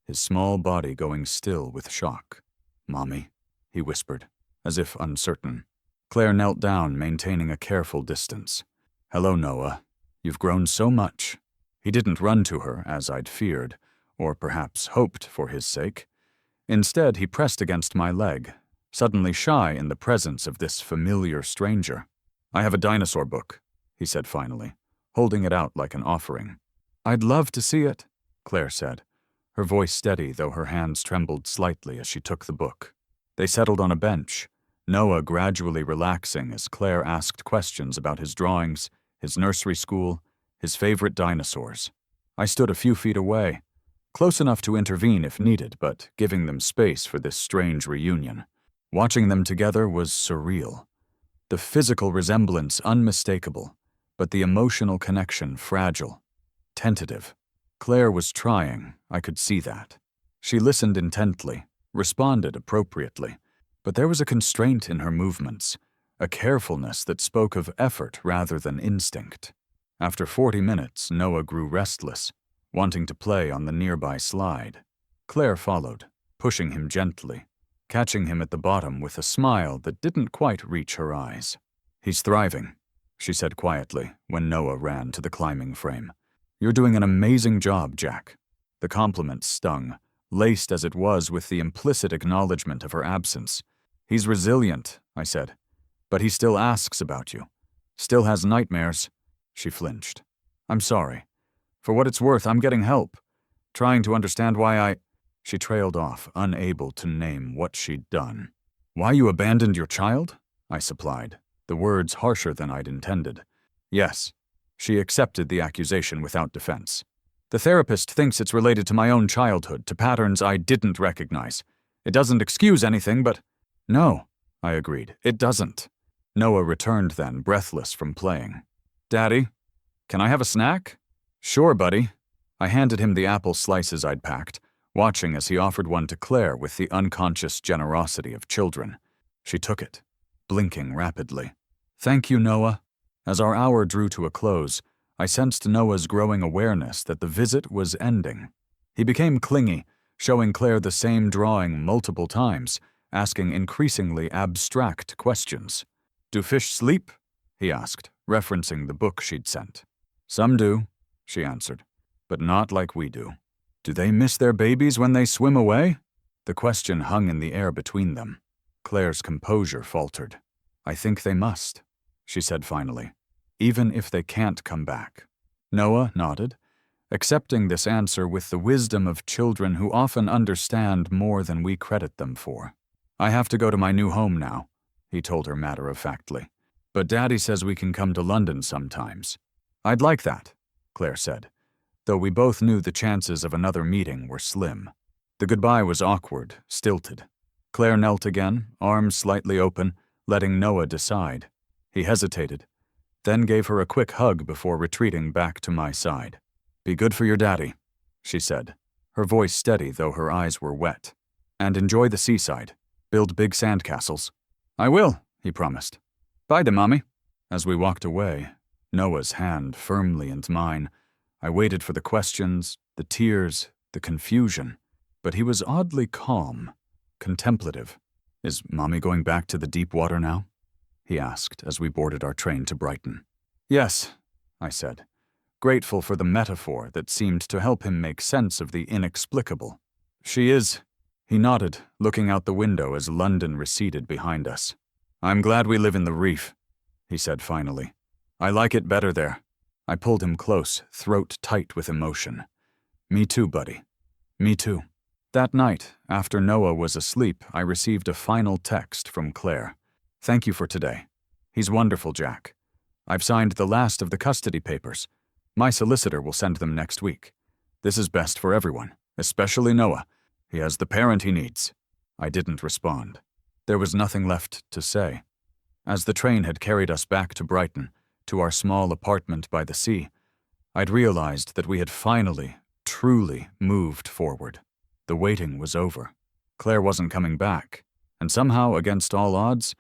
his small body going still with shock. "Mommy," he whispered, as if uncertain. Claire knelt down, maintaining a careful distance. "Hello, Noah. You've grown so much." He didn't run to her, as I'd feared, or perhaps hoped for his sake. Instead, he pressed against my leg, suddenly shy in the presence of this familiar stranger. "I have a dinosaur book," he said finally, holding it out like an offering. "I'd love to see it," Claire said, her voice steady though her hands trembled slightly as she took the book. They settled on a bench, Noah gradually relaxing as Claire asked questions about his drawings, his nursery school, his favorite dinosaurs. I stood a few feet away, close enough to intervene if needed, but giving them space for this strange reunion. Watching them together was surreal. The physical resemblance unmistakable, but the emotional connection fragile, tentative. Claire was trying, I could see that. She listened intently, responded appropriately, but there was a constraint in her movements, a carefulness that spoke of effort rather than instinct. After 40 minutes, Noah grew restless, wanting to play on the nearby slide. Claire followed, pushing him gently, catching him at the bottom with a smile that didn't quite reach her eyes. "He's thriving," she said quietly when Noah ran to the climbing frame. "You're doing an amazing job, Jack." The compliment stung, laced as it was with the implicit acknowledgement of her absence. "He's resilient," I said, "but he still asks about you. Still has nightmares." She flinched. "I'm sorry. For what it's worth, I'm getting help. Trying to understand why I—" She trailed off, unable to name what she'd done. "Why you abandoned your child?" I supplied, the words harsher than I'd intended. "Yes." She accepted the accusation without defense. "The therapist thinks it's related to my own childhood, to patterns I didn't recognize. It doesn't excuse anything, but—" "No," I agreed, "it doesn't." Noah returned then, breathless from playing. "Daddy, can I have a snack?" "Sure, buddy." I handed him the apple slices I'd packed, watching as he offered one to Claire with the unconscious generosity of children. She took it, blinking rapidly. "Thank you, Noah." As our hour drew to a close, I sensed Noah's growing awareness that the visit was ending. He became clingy, showing Claire the same drawing multiple times, asking increasingly abstract questions. "Do fish sleep?" he asked, referencing the book she'd sent. "Some do," she answered, "but not like we do." "Do they miss their babies when they swim away?" The question hung in the air between them. Claire's composure faltered. "I think they must," she said finally, "even if they can't come back." Noah nodded, accepting this answer with the wisdom of children who often understand more than we credit them for. "I have to go to my new home now," he told her matter-of-factly. "But Daddy says we can come to London sometimes." "I'd like that," Claire said, though we both knew the chances of another meeting were slim. The goodbye was awkward, stilted. Claire knelt again, arms slightly open, letting Noah decide. He hesitated, then gave her a quick hug before retreating back to my side. "Be good for your daddy," she said, her voice steady though her eyes were wet. "And enjoy the seaside. Build big sandcastles." "I will," he promised. "Bye to Mommy." As we walked away, Noah's hand firmly in mine, I waited for the questions, the tears, the confusion, but he was oddly calm, contemplative. "Is Mommy going back to the deep water now?" he asked as we boarded our train to Brighton. "Yes," I said, grateful for the metaphor that seemed to help him make sense of the inexplicable. "She is." He nodded, looking out the window as London receded behind us. "I'm glad we live in the reef," he said finally. "I like it better there." I pulled him close, throat tight with emotion. "Me too, buddy. Me too." That night, after Noah was asleep, I received a final text from Claire. "Thank you for today. He's wonderful, Jack. I've signed the last of the custody papers. My solicitor will send them next week. This is best for everyone, especially Noah. He has the parent he needs." I didn't respond. There was nothing left to say. As the train had carried us back to Brighton, to our small apartment by the sea, I'd realized that we had finally, truly moved forward. The waiting was over. Claire wasn't coming back, and somehow, against all odds,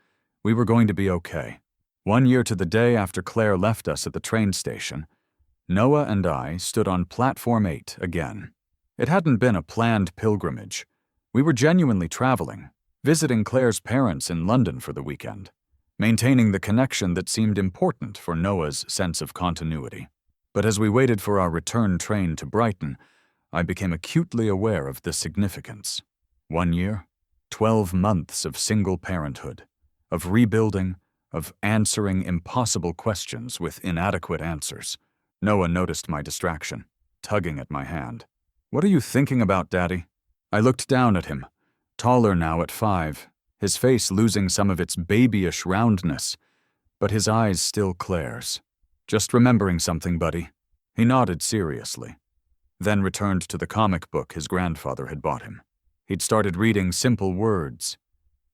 we were going to be okay. 1 year to the day after Claire left us at the train station, Noah and I stood on Platform 8 again. It hadn't been a planned pilgrimage. We were genuinely traveling, visiting Claire's parents in London for the weekend, maintaining the connection that seemed important for Noah's sense of continuity. But as we waited for our return train to Brighton, I became acutely aware of the significance. 1 year, 12 months of single parenthood, of rebuilding, of answering impossible questions with inadequate answers. Noah noticed my distraction, tugging at my hand. "What are you thinking about, Daddy?" I looked down at him, taller now at 5, his face losing some of its babyish roundness, but his eyes still Claire's. "Just remembering something, buddy." He nodded seriously, then returned to the comic book his grandfather had bought him. He'd started reading Simple Words,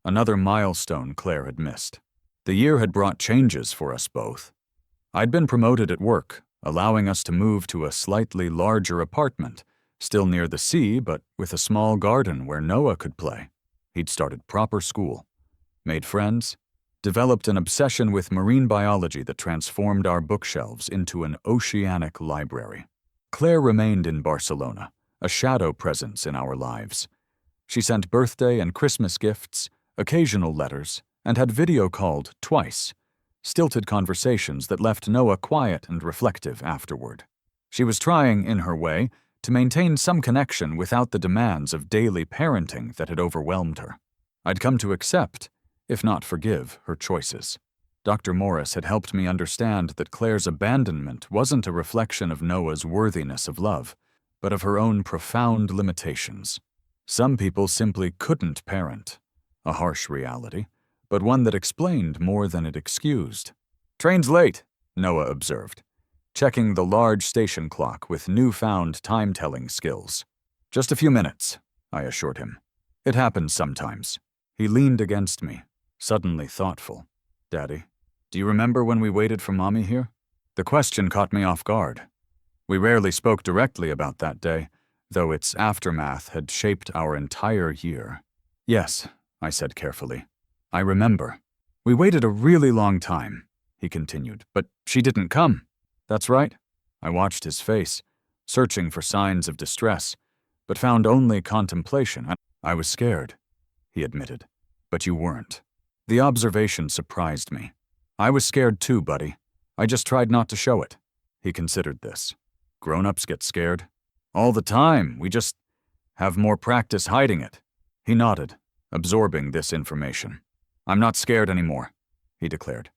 another milestone Claire had missed. The year had brought changes for us both. I'd been promoted at work, allowing us to move to a slightly larger apartment, still near the sea, but with a small garden where Noah could play. He'd started proper school, made friends, developed an obsession with marine biology that transformed our bookshelves into an oceanic library. Claire remained in Barcelona, a shadow presence in our lives. She sent birthday and Christmas gifts, occasional letters, and had video called twice, stilted conversations that left Noah quiet and reflective afterward. She was trying, in her way, to maintain some connection without the demands of daily parenting that had overwhelmed her. I'd come to accept, if not forgive, her choices. Dr. Morris had helped me understand that Claire's abandonment wasn't a reflection of Noah's worthiness of love, but of her own profound limitations. Some people simply couldn't parent, a harsh reality, but one that explained more than it excused. "Train's late," Noah observed, checking the large station clock with newfound time-telling skills. "Just a few minutes," I assured him. "It happens sometimes." He leaned against me, suddenly thoughtful. "Daddy, do you remember when we waited for Mommy here?" The question caught me off guard. We rarely spoke directly about that day, though its aftermath had shaped our entire year. "Yes," I said carefully. "I remember. We waited a really long time," he continued, "but she didn't come." "That's right." I watched his face, searching for signs of distress, but found only contemplation. "I was scared," he admitted, "but you weren't." The observation surprised me. "I was scared too, buddy. I just tried not to show it." He considered this. "Grown-ups get scared. All the time. We just have more practice hiding it." He nodded, absorbing this information. "I'm not scared anymore," he declared.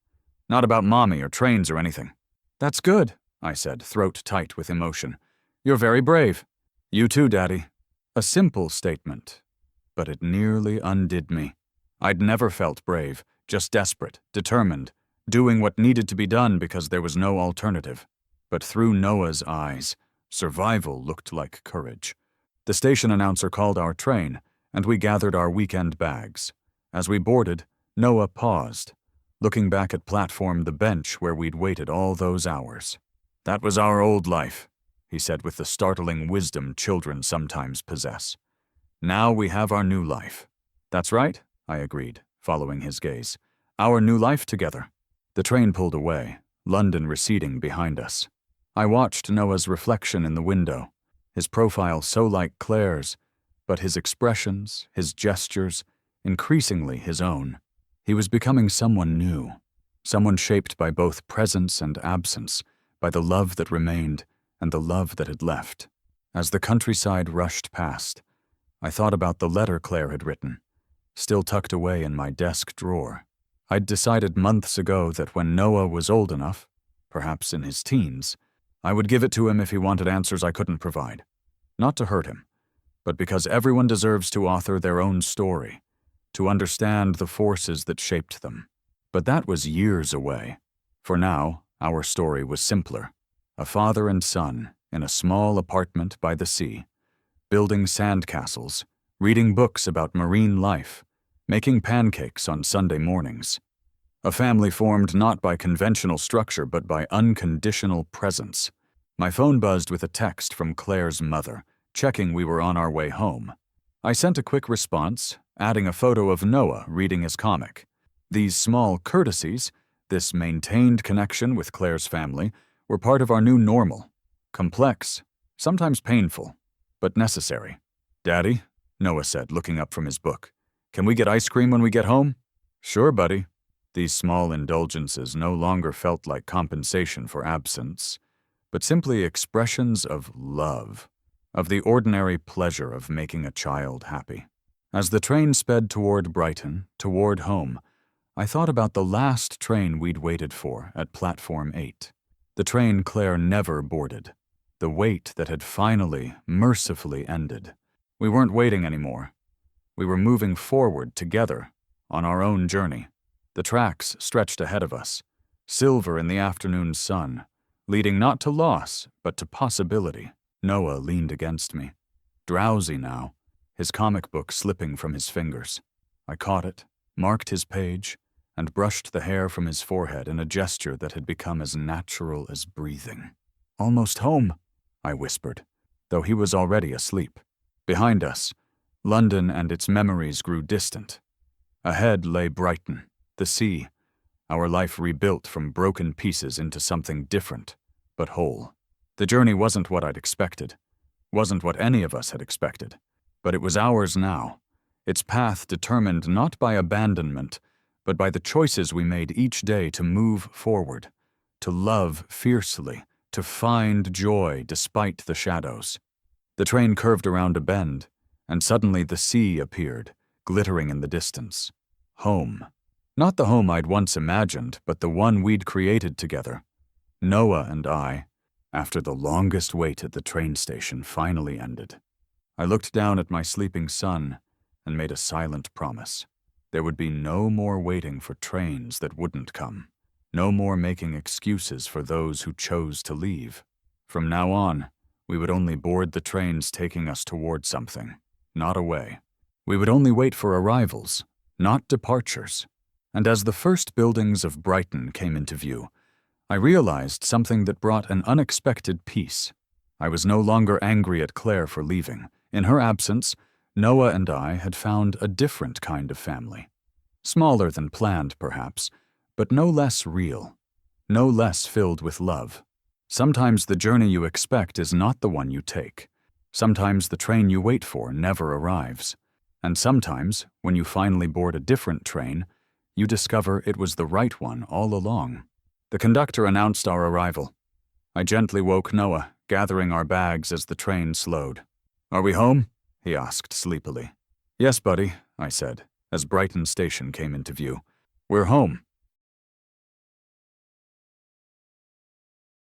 "Not about Mommy or trains or anything." "That's good," I said, throat tight with emotion. You're very brave. You too, Daddy. A simple statement, but it nearly undid me. I'd never felt brave, just desperate, determined, doing what needed to be done because there was no alternative. But through Noah's eyes, survival looked like courage. The station announcer called our train, and we gathered our weekend bags. As we boarded, Noah paused, looking back at platform the bench where we'd waited all those hours. That was our old life, he said with the startling wisdom children sometimes possess. Now we have our new life. That's right, I agreed, following his gaze. Our new life together. The train pulled away, London receding behind us. I watched Noah's reflection in the window, his profile so like Clare's, but his expressions, his gestures, increasingly his own. He was becoming someone new, someone shaped by both presence and absence, by the love that remained and the love that had left. As the countryside rushed past, I thought about the letter Clare had written, still tucked away in my desk drawer. I'd decided months ago that when Noah was old enough, perhaps in his teens, I would give it to him if he wanted answers I couldn't provide. Not to hurt him, but because everyone deserves to author their own story, to understand the forces that shaped them. But that was years away. For now, our story was simpler. A father and son in a small apartment by the sea, building sandcastles, reading books about marine life, making pancakes on Sunday mornings. A family formed not by conventional structure but by unconditional presence. My phone buzzed with a text from Clare's mother, checking we were on our way home. I sent a quick response, adding a photo of Noah reading his comic. These small courtesies, this maintained connection with Clare's family, were part of our new normal. Complex, sometimes painful, but necessary. Daddy, Noah said, looking up from his book, can we get ice cream when we get home? Sure, buddy. These small indulgences no longer felt like compensation for absence, but simply expressions of love, of the ordinary pleasure of making a child happy. As the train sped toward Brighton, toward home, I thought about the last train we'd waited for at Platform 8. The train Clare never boarded. The wait that had finally, mercifully ended. We weren't waiting anymore. We were moving forward together, on our own journey. The tracks stretched ahead of us, silver in the afternoon sun, leading not to loss, but to possibility. Noah leaned against me, drowsy now, his comic book slipping from his fingers. I caught it, marked his page, and brushed the hair from his forehead in a gesture that had become as natural as breathing. Almost home, I whispered, though he was already asleep. Behind us, London and its memories grew distant. Ahead lay Brighton, the sea, our life rebuilt from broken pieces into something different, but whole. The journey wasn't what I'd expected, wasn't what any of us had expected, but it was ours now, its path determined not by abandonment, but by the choices we made each day to move forward, to love fiercely, to find joy despite the shadows. The train curved around a bend, and suddenly the sea appeared, glittering in the distance. Home. Not the home I'd once imagined, but the one we'd created together. Noah and I, after the longest wait at the train station finally ended. I looked down at my sleeping son and made a silent promise. There would be no more waiting for trains that wouldn't come. No more making excuses for those who chose to leave. From now on, we would only board the trains taking us toward something, not away. We would only wait for arrivals, not departures. And as the first buildings of Brighton came into view, I realized something that brought an unexpected peace. I was no longer angry at Clare for leaving. In her absence, Noah and I had found a different kind of family. Smaller than planned, perhaps, but no less real, no less filled with love. Sometimes the journey you expect is not the one you take. Sometimes the train you wait for never arrives. And sometimes, when you finally board a different train, you discover it was the right one all along. The conductor announced our arrival. I gently woke Noah, gathering our bags as the train slowed. "Are we home?" he asked sleepily. "Yes, buddy," I said, as Brighton station came into view. "We're home."